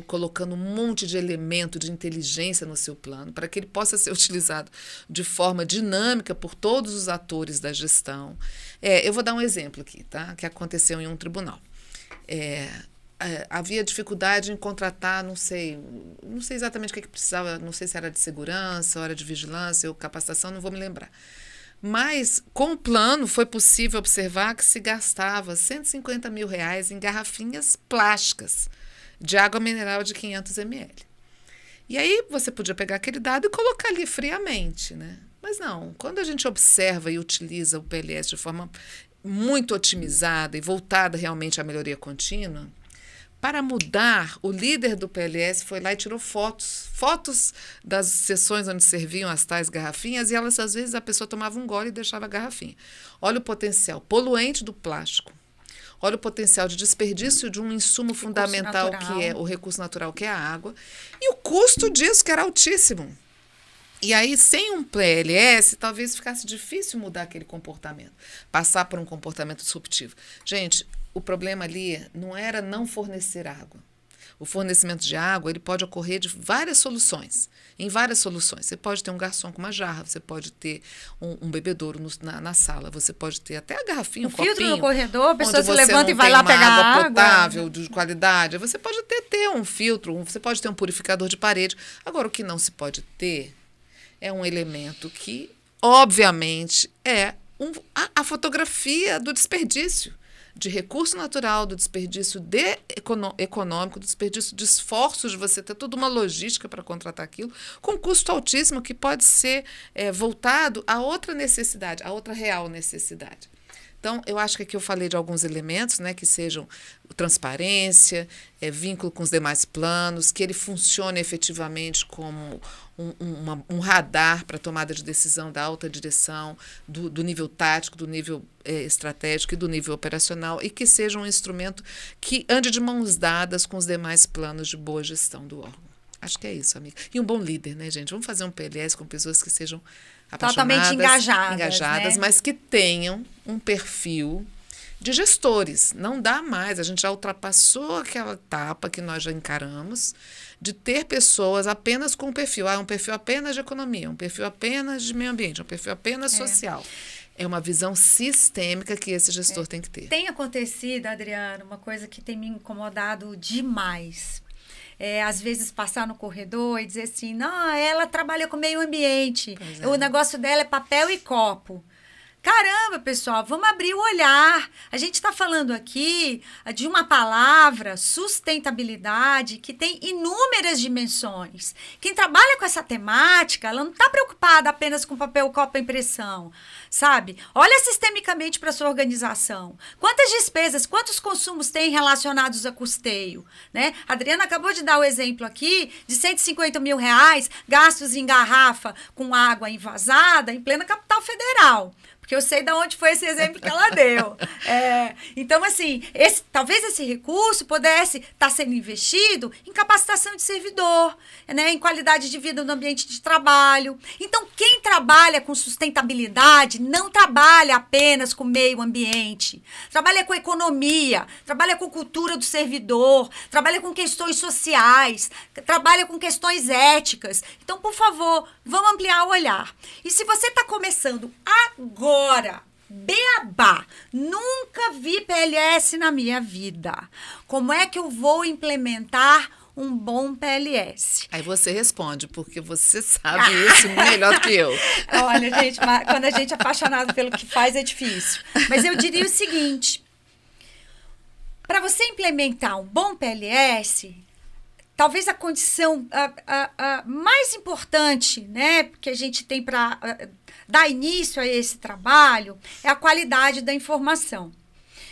colocando um monte de elemento de inteligência no seu plano para que ele possa ser utilizado de forma dinâmica por todos os atores da gestão. Eu vou dar um exemplo aqui, tá? Que aconteceu em um tribunal. Havia dificuldade em contratar, não sei exatamente o que precisava, não sei se era de segurança, ou era de vigilância ou capacitação, não vou me lembrar. Mas, com o plano, foi possível observar que se gastava R$150 mil em garrafinhas plásticas de água mineral de 500 ml. E aí você podia pegar aquele dado e colocar ali friamente, né? Mas não, quando a gente observa e utiliza o PLS de forma muito otimizada e voltada realmente à melhoria contínua, para mudar, o líder do PLS foi lá e tirou fotos das sessões onde serviam as tais garrafinhas, e elas, às vezes, a pessoa tomava um gole e deixava a garrafinha. Olha o potencial poluente do plástico. Olha o potencial de desperdício de um insumo fundamental, que é o recurso natural, que é a água. E o custo disso, que era altíssimo. E aí, sem um PLS, talvez ficasse difícil mudar aquele comportamento, passar por um comportamento disruptivo. Gente, o problema ali não era não fornecer água. O fornecimento de água ele pode ocorrer de várias soluções, em várias soluções. Você pode ter um garçom com uma jarra, você pode ter um bebedouro na sala, você pode ter até a garrafinha, um copinho. Filtro no corredor, a pessoa se você levanta não e vai tem lá uma pegar água água potável, de qualidade. Você pode até ter um filtro, você pode ter um purificador de parede. Agora, o que não se pode ter é um elemento que, obviamente, é a fotografia do desperdício de recurso natural, do desperdício econômico, do desperdício de esforços de você ter toda uma logística para contratar aquilo, com custo altíssimo que pode ser voltado a outra necessidade, a outra real necessidade. Então, eu acho que aqui eu falei de alguns elementos, né, que sejam transparência, vínculo com os demais planos, que ele funcione efetivamente como um radar para tomada de decisão da alta direção, do nível tático, do nível estratégico e do nível operacional, e que seja um instrumento que ande de mãos dadas com os demais planos de boa gestão do órgão. Acho que é isso, amiga. E um bom líder, né, gente? Vamos fazer um PLS com pessoas que sejam totalmente engajadas, né? Mas que tenham um perfil de gestores. Não dá mais, a gente já ultrapassou aquela etapa que nós já encaramos de ter pessoas apenas com um perfil. Um perfil apenas de economia, um perfil apenas de meio ambiente, um perfil apenas social. É uma visão sistêmica que esse gestor tem que ter. Tem acontecido, Adriana, uma coisa que tem me incomodado demais. Às vezes passar no corredor e dizer assim, não, ela trabalha com meio ambiente, o negócio dela é papel e copo. Caramba, pessoal, vamos abrir o olhar. A gente está falando aqui de uma palavra, sustentabilidade, que tem inúmeras dimensões. Quem trabalha com essa temática, ela não está preocupada apenas com papel, copo e impressão, sabe? Olha sistemicamente para a sua organização. Quantas despesas, quantos consumos tem relacionados a custeio, né? A Adriana acabou de dar o exemplo aqui de R$150 mil gastos em garrafa com água envasada em plena capital federal. Porque eu sei de onde foi esse exemplo que ela deu. Então, assim, talvez esse recurso pudesse estar sendo investido em capacitação de servidor, né, em qualidade de vida no ambiente de trabalho. Então, quem trabalha com sustentabilidade não trabalha apenas com meio ambiente. Trabalha com economia, trabalha com cultura do servidor, trabalha com questões sociais, trabalha com questões éticas. Então, por favor, vamos ampliar o olhar. E se você está começando agora, beabá, nunca vi PLS na minha vida. Como é que eu vou implementar um bom PLS? Aí você responde, porque você sabe isso melhor do que eu. Olha, gente, quando a gente é apaixonado pelo que faz, é difícil. Mas eu diria o seguinte, para você implementar um bom PLS, talvez a condição mais importante, né, que a gente tem para dar início a esse trabalho é a qualidade da informação.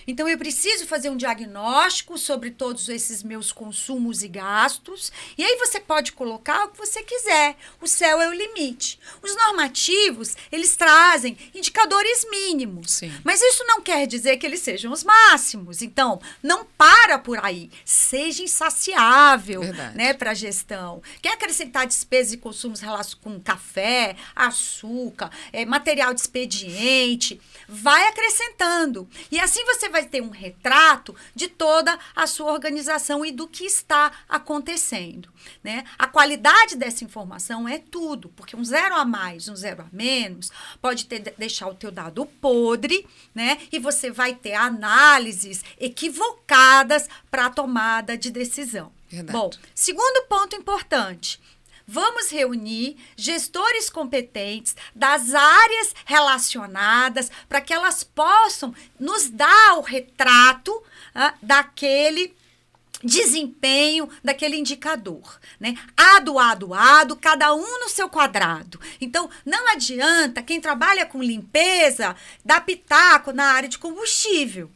Então, eu preciso fazer um diagnóstico sobre todos esses meus consumos e gastos. E aí você pode colocar o que você quiser. O céu é o limite. Os normativos, eles trazem indicadores mínimos. Sim. Mas isso não quer dizer que eles sejam os máximos. Então, não para por aí. Seja insaciável, né, para a gestão. Quer acrescentar despesas e consumos relacionados com café, açúcar, material de expediente, vai acrescentando. E assim você vai ter um retrato de toda a sua organização e do que está acontecendo, né? A qualidade dessa informação é tudo, porque um 0 a mais, um 0 a menos, pode deixar o teu dado podre, né? E você vai ter análises equivocadas para a tomada de decisão. Verdade. Bom, segundo ponto importante. Vamos reunir gestores competentes das áreas relacionadas para que elas possam nos dar o retrato daquele desempenho, daquele indicador, né? A, cada um no seu quadrado. Então, não adianta quem trabalha com limpeza dar pitaco na área de combustível.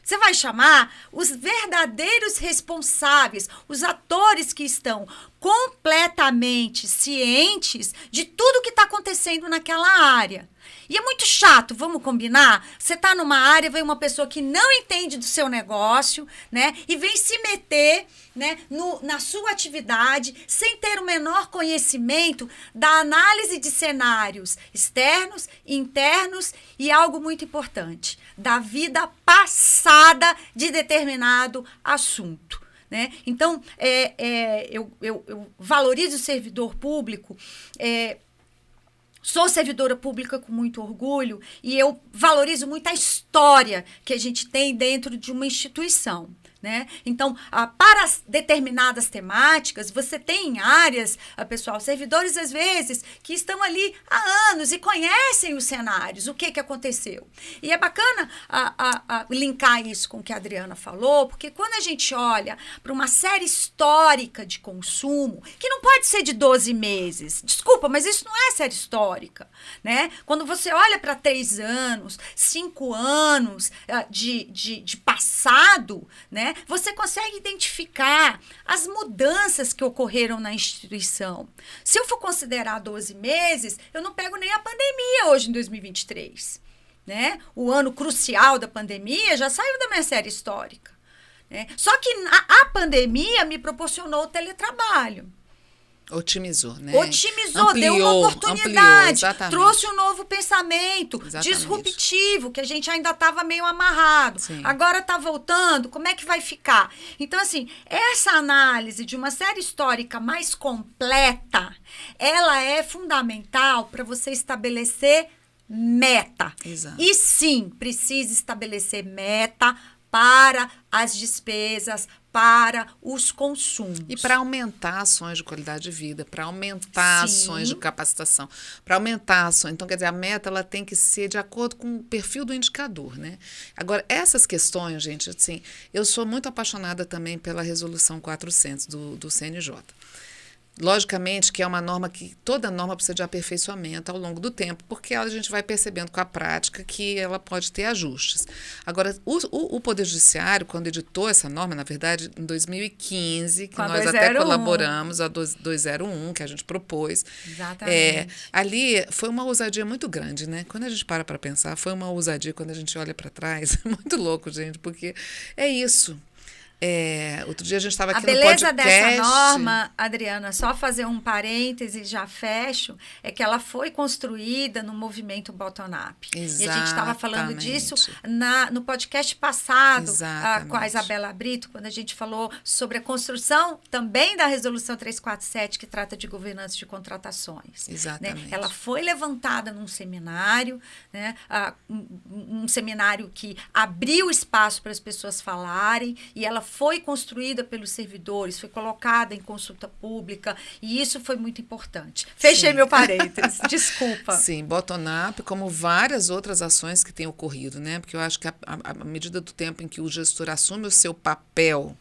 Você vai chamar os verdadeiros responsáveis, os atores que estão completamente cientes de tudo que está acontecendo naquela área. E é muito chato, vamos combinar? Você está numa área, vem uma pessoa que não entende do seu negócio, né? E vem se meter, né, na sua atividade, sem ter o menor conhecimento da análise de cenários externos, internos e algo muito importante, da vida passada de determinado assunto. Né? Então, eu valorizo o servidor público, sou servidora pública com muito orgulho e eu valorizo muito a história que a gente tem dentro de uma instituição. Né? Então, para determinadas temáticas, você tem áreas, pessoal, servidores às vezes, que estão ali há anos e conhecem os cenários, o que aconteceu. E é bacana linkar isso com o que a Adriana falou, porque quando a gente olha para uma série histórica de consumo, que não pode ser de 12 meses, desculpa, mas isso não é série histórica. Né? Quando você olha para 3 anos, 5 anos de passado, né? Você consegue identificar as mudanças que ocorreram na instituição. Se eu for considerar 12 meses, eu não pego nem a pandemia hoje em 2023. Né? O ano crucial da pandemia já saiu da minha série histórica. Né? Só que a pandemia me proporcionou o teletrabalho. Otimizou, né? Otimizou, deu uma oportunidade, ampliou, trouxe um novo pensamento disruptivo, que a gente ainda estava meio amarrado. Sim. Agora está voltando, como é que vai ficar? Então, assim, essa análise de uma série histórica mais completa, ela é fundamental para você estabelecer meta. Exato. E sim, precisa estabelecer meta para as despesas, para os consumos. E para aumentar ações de qualidade de vida, para aumentar ações de capacitação, para aumentar ações. Então, quer dizer, a meta ela tem que ser de acordo com o perfil do indicador, né? Agora, essas questões, gente, assim, eu sou muito apaixonada também pela Resolução 400 do CNJ. Logicamente que é uma norma que toda norma precisa de aperfeiçoamento ao longo do tempo, porque a gente vai percebendo com a prática que ela pode ter ajustes. Agora, o Poder Judiciário, quando editou essa norma, na verdade, em 2015, que nós até colaboramos, a 201, que a gente propôs. Exatamente. Ali foi uma ousadia muito grande, né? Quando a gente para pensar, foi uma ousadia quando a gente olha para trás. É muito louco, gente, porque é isso. Outro dia a gente estava aqui no podcast. A beleza dessa norma, Adriana, só fazer um parêntese e já fecho, é que ela foi construída no movimento bottom-up. E a gente estava falando disso no podcast passado com a Isabela Brito, quando a gente falou sobre a construção também da Resolução 347, que trata de governança de contratações. Exatamente. Né? Ela foi levantada num seminário, né? Um seminário que abriu espaço para as pessoas falarem, e ela foi construída pelos servidores, foi colocada em consulta pública, e isso foi muito importante. Fechei meu parênteses, desculpa. Sim, bottom-up, como várias outras ações que têm ocorrido, né? Porque eu acho que à medida do tempo em que o gestor assume o seu papel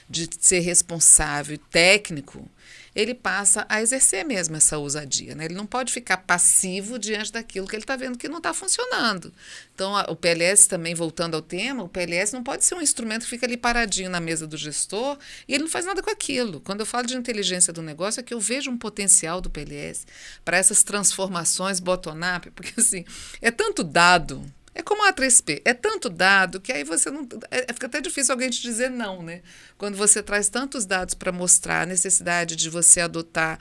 de ser responsável e técnico, ele passa a exercer mesmo essa ousadia, né? Ele não pode ficar passivo diante daquilo que ele está vendo que não está funcionando. Então, o PLS também, voltando ao tema, o PLS não pode ser um instrumento que fica ali paradinho na mesa do gestor e ele não faz nada com aquilo. Quando eu falo de inteligência do negócio, é que eu vejo um potencial do PLS para essas transformações bottom-up, porque assim, é tanto dado. É como a A3P, é tanto dado que aí você não. Fica até difícil alguém te dizer não, né? Quando você traz tantos dados para mostrar a necessidade de você adotar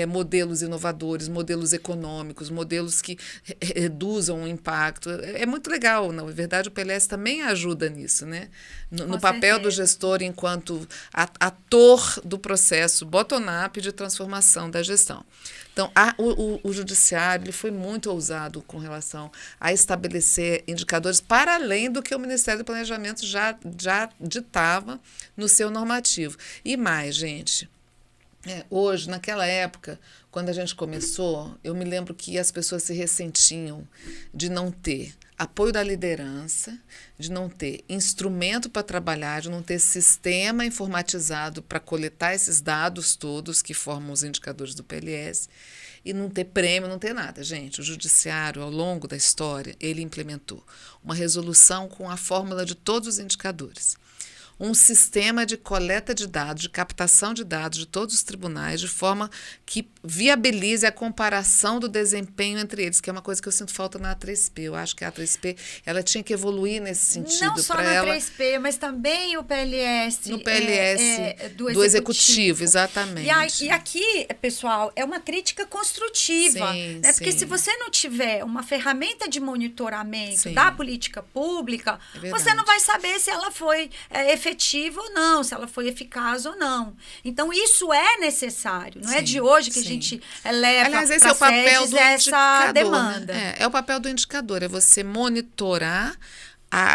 modelos inovadores, modelos econômicos, modelos que reduzam o impacto. É muito legal, na verdade, o PLS também ajuda nisso, né? No papel do gestor enquanto ator do processo bottom-up de transformação da gestão. Então, o judiciário ele foi muito ousado com relação a estabelecer indicadores para além do que o Ministério do Planejamento já ditava no seu normativo. E mais, gente, hoje, naquela época, quando a gente começou, eu me lembro que as pessoas se ressentiam de não ter apoio da liderança, de não ter instrumento para trabalhar, de não ter sistema informatizado para coletar esses dados todos que formam os indicadores do PLS e não ter prêmio, não ter nada. Gente, o judiciário, ao longo da história, ele implementou uma resolução com a fórmula de todos os indicadores. Um sistema de coleta de dados, de captação de dados de todos os tribunais, de forma que viabilize a comparação do desempenho entre eles, que é uma coisa que eu sinto falta na A3P. Eu acho que a A3P ela tinha que evoluir nesse sentido. Não só na A3P, mas também o PLS. No PLS do Executivo, exatamente. E aqui, pessoal, é uma crítica construtiva. Sim, né? Porque sim. se você não tiver uma ferramenta de monitoramento da política pública, você não vai saber se ela foi efetiva ou não, se ela foi eficaz ou não. Então, isso é necessário. Não é de hoje que a gente leva Aliás, esse é o papel do essa indicador, demanda. né? É o papel do indicador, é você monitorar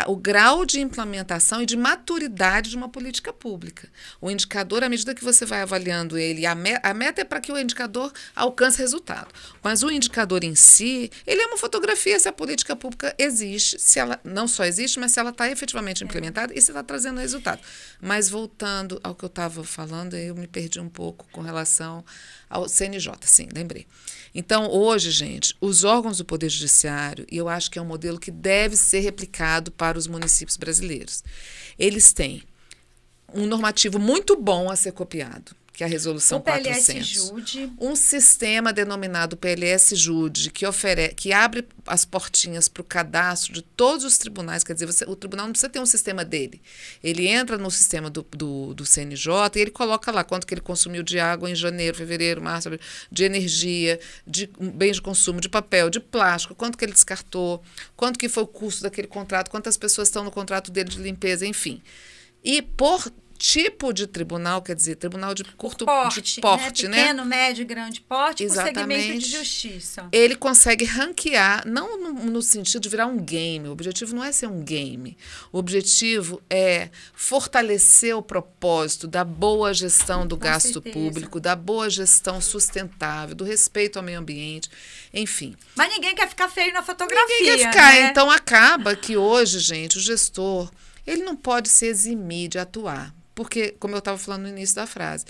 o grau de implementação e de maturidade de uma política pública. O indicador, à medida que você vai avaliando ele, a meta é para que o indicador alcance resultado. Mas o indicador em si, ele é uma fotografia se a política pública existe, se ela não só existe, mas se ela está efetivamente implementada e se está trazendo resultado. Mas voltando ao que eu estava falando, eu me perdi um pouco com relação ao CNJ, sim, lembrei. Então, hoje, gente, os órgãos do Poder Judiciário, e eu acho que é um modelo que deve ser replicado para os municípios brasileiros, eles têm um normativo muito bom a ser copiado, que é a Resolução 400. Jude. Um sistema denominado PLS Jude, que abre as portinhas para o cadastro de todos os tribunais. Quer dizer, o tribunal não precisa ter um sistema dele. Ele entra no sistema do CNJ e ele coloca lá quanto que ele consumiu de água em janeiro, fevereiro, março, abril, de energia, de bens de consumo, de papel, de plástico, quanto que ele descartou, quanto que foi o custo daquele contrato, quantas pessoas estão no contrato dele de limpeza, enfim. E por tipo de tribunal, quer dizer, tribunal de curto porte, né? Pequeno, médio, grande porte, exatamente, com segmento de justiça. Ele consegue ranquear, não no sentido de virar um game. O objetivo não é ser um game. O objetivo é fortalecer o propósito da boa gestão do gasto público, da boa gestão sustentável, do respeito ao meio ambiente, enfim. Mas ninguém quer ficar feio na fotografia. Ninguém quer ficar. Né? Então, acaba que hoje, gente, o gestor, ele não pode se eximir de atuar. Porque, como eu estava falando no início da frase,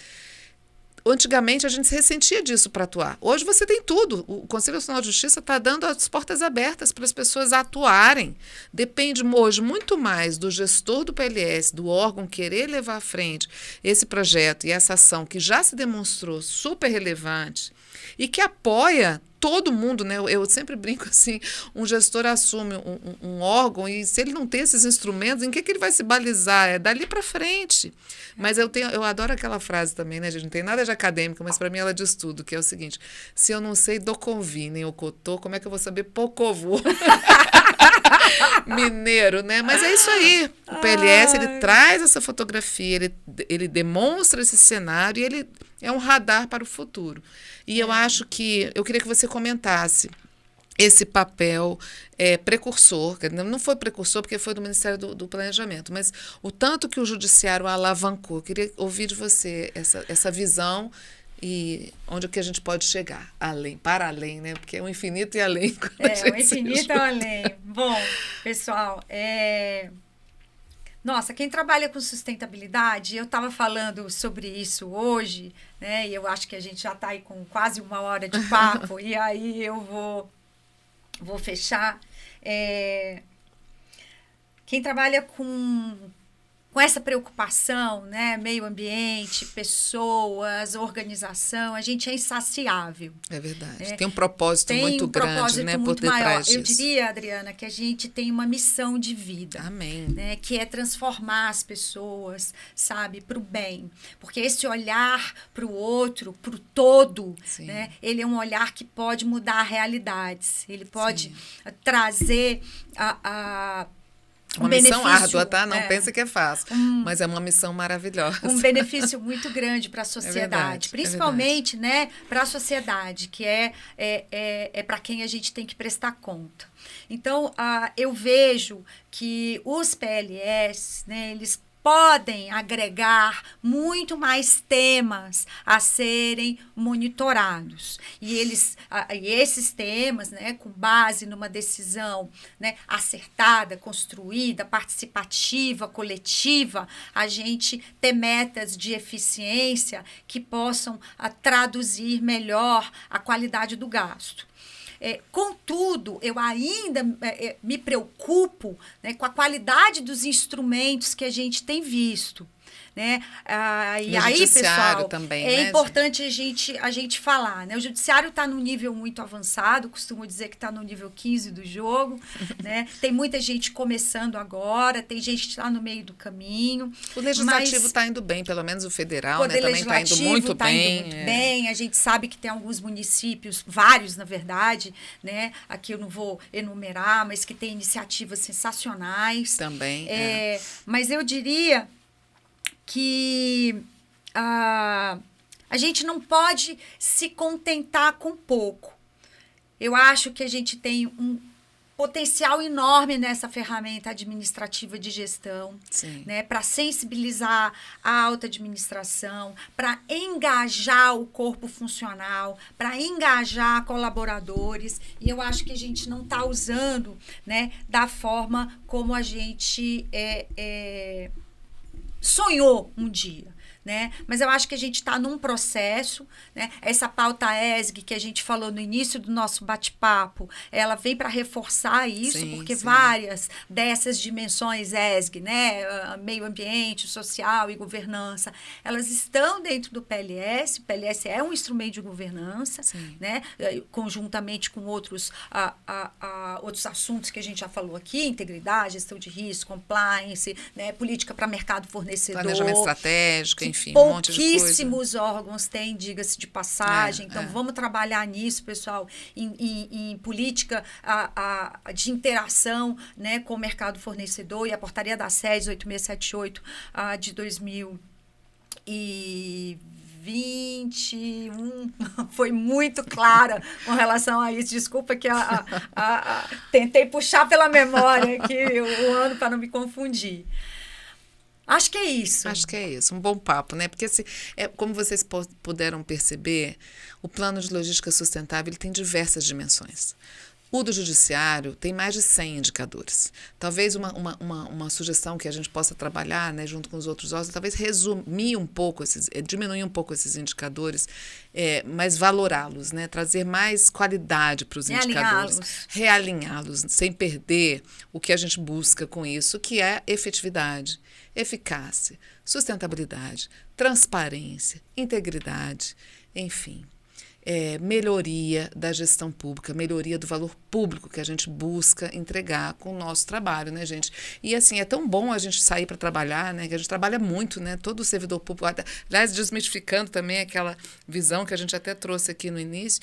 antigamente a gente se ressentia disso para atuar. Hoje você tem tudo. O Conselho Nacional de Justiça está dando as portas abertas para as pessoas atuarem. Depende hoje muito mais do gestor do PLS, do órgão, querer levar à frente esse projeto e essa ação que já se demonstrou super relevante e que apoia todo mundo, né? Eu sempre brinco assim, um gestor assume um órgão e se ele não tem esses instrumentos, em que ele vai se balizar? É dali para frente. Mas eu adoro aquela frase também, né, gente? Não tem nada de acadêmica, mas para mim ela diz tudo, que é o seguinte: se eu não sei doconvi nem ocotô, como é que eu vou saber pocovô? Mineiro, né? Mas é isso aí. O PLS, ele traz essa fotografia, ele demonstra esse cenário e ele é um radar para o futuro. E eu acho que eu queria que você comentasse esse papel precursor, não foi precursor porque foi do Ministério do Planejamento, mas o tanto que o Judiciário alavancou. Eu queria ouvir de você essa visão e onde que a gente pode chegar, para além, né? Porque é o infinito e além. O infinito e além. Bom, pessoal, Nossa, quem trabalha com sustentabilidade, eu estava falando sobre isso hoje, né? E eu acho que a gente já está aí com quase 1 hora de papo, e aí eu vou fechar. Quem trabalha com essa preocupação, né? Meio ambiente, pessoas, organização, a gente é insaciável. É verdade. Tem um propósito muito grande, né? Por detrás disso. Eu diria, Adriana, que a gente tem uma missão de vida. Amém. Né? Que é transformar as pessoas, sabe, para o bem. Porque esse olhar para o outro, para o todo, né? Ele é um olhar que pode mudar realidades. Ele pode trazer uma missão árdua, tá? Não pensa que é fácil, mas é uma missão maravilhosa. Um benefício muito grande para a sociedade, principalmente, né, para a sociedade, que é para quem a gente tem que prestar conta. Então, eu vejo que os PLS, né, eles podem agregar muito mais temas a serem monitorados. E esses temas, né, com base numa decisão, né, acertada, construída, participativa, coletiva, a gente ter metas de eficiência que possam traduzir melhor a qualidade do gasto. Contudo, eu ainda me preocupo, né, com a qualidade dos instrumentos que a gente tem visto. Né? E aí, pessoal, também, é importante a gente falar. Né? O judiciário está num nível muito avançado, costumo dizer que está no nível 15 do jogo. Né? Tem muita gente começando agora, tem gente que está no meio do caminho. O legislativo está indo bem, pelo menos o federal, né? Também está indo muito bem. A gente sabe que tem alguns municípios, vários, na verdade, né? Aqui eu não vou enumerar, mas que tem iniciativas sensacionais. Também. Mas eu diria que a gente não pode se contentar com pouco. Eu acho que a gente tem um potencial enorme nessa ferramenta administrativa de gestão, né, para sensibilizar a alta administração, para engajar o corpo funcional, para engajar colaboradores. E eu acho que a gente não está usando, né, da forma como a gente sonhou um dia. Né? Mas eu acho que a gente está num processo, né? Essa pauta ESG que a gente falou no início do nosso bate-papo, ela vem para reforçar isso, porque várias dessas dimensões ESG, né? Meio ambiente, social e governança, elas estão dentro do PLS. O PLS é um instrumento de governança, né? Conjuntamente com outros assuntos que a gente já falou aqui, integridade, gestão de risco, compliance, né? Política para mercado fornecedor. Planejamento estratégico, enfim, um monte de coisa. Pouquíssimos órgãos têm, diga-se de passagem. Então, vamos trabalhar nisso, pessoal, em política de interação, né, com o mercado fornecedor. E a portaria da SEDES 8678 de 2021 foi muito clara com relação a isso. Desculpa que tentei puxar pela memória aqui o ano para não me confundir. Acho que é isso. Acho que é isso. Um bom papo, né? Porque, como vocês puderam perceber, o plano de logística sustentável ele tem diversas dimensões. O do judiciário tem mais de 100 indicadores. Talvez uma sugestão que a gente possa trabalhar, né, junto com os outros órgãos, talvez resumir um pouco, diminuir um pouco esses indicadores, mas valorá-los, né, trazer mais qualidade para os indicadores. Realinhá-los, sem perder o que a gente busca com isso, que é efetividade, eficácia, sustentabilidade, transparência, integridade, enfim. Melhoria da gestão pública, melhoria do valor público que a gente busca entregar com o nosso trabalho, né, gente? E, assim, é tão bom a gente sair para trabalhar, né, que a gente trabalha muito, né, todo servidor público, aliás, desmistificando também aquela visão que a gente até trouxe aqui no início,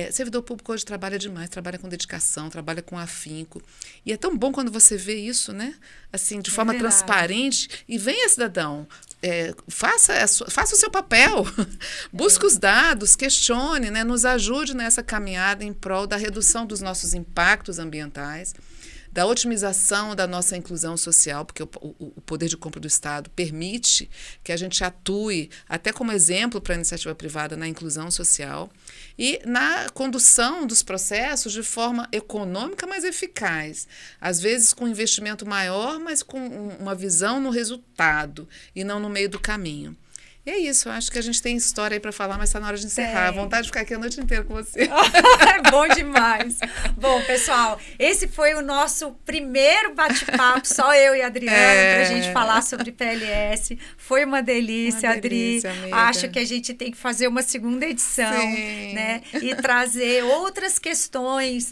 servidor público hoje trabalha demais, trabalha com dedicação, trabalha com afinco, e é tão bom quando você vê isso, né, assim, de forma transparente, e venha, cidadão, faça o seu papel, busque os dados, questione, né, nos ajude nessa caminhada em prol da redução dos nossos impactos ambientais, da otimização da nossa inclusão social, porque o poder de compra do Estado permite que a gente atue até como exemplo para a iniciativa privada na inclusão social e na condução dos processos de forma econômica, mas eficaz. Às vezes com investimento maior, mas com uma visão no resultado e não no meio do caminho. E é isso, eu acho que a gente tem história aí para falar, mas está na hora de encerrar. Vontade de ficar aqui a noite inteira com você. É bom demais. Bom, pessoal, esse foi o nosso primeiro bate-papo, só eu e a Adriana, para a gente falar sobre PLS. Foi uma delícia, Adri. Amiga. Acho que a gente tem que fazer uma segunda edição, né? E trazer outras questões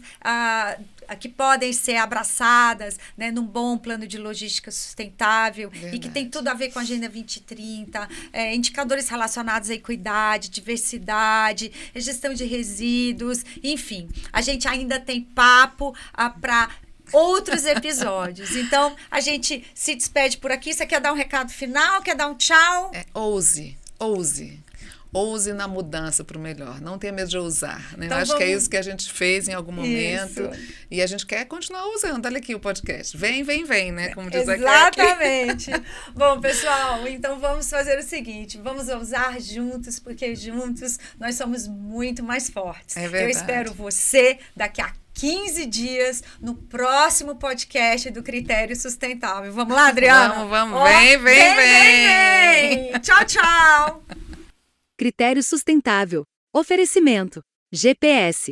que podem ser abraçadas, né, num bom plano de logística sustentável. Verdade. E que tem tudo a ver com a Agenda 2030, indicadores relacionados à equidade, diversidade, gestão de resíduos, enfim. A gente ainda tem papo para outros episódios. Então, a gente se despede por aqui. Você quer dar um recado final? Quer dar um tchau? Ouse. Ouse na mudança para o melhor. Não tenha medo de ousar. Né? Então, acho que é isso que a gente fez em algum momento. Isso. E a gente quer continuar usando. Olha aqui o podcast. Vem, né? Como diz aqui. Exatamente. Bom, pessoal, então vamos fazer o seguinte. Vamos ousar juntos, porque juntos nós somos muito mais fortes. É verdade. Eu espero você daqui a 15 dias no próximo podcast do Critério Sustentável. Vamos lá, Adriana? Vamos. Vem. Tchau, tchau. Critério Sustentável. Oferecimento. GPS.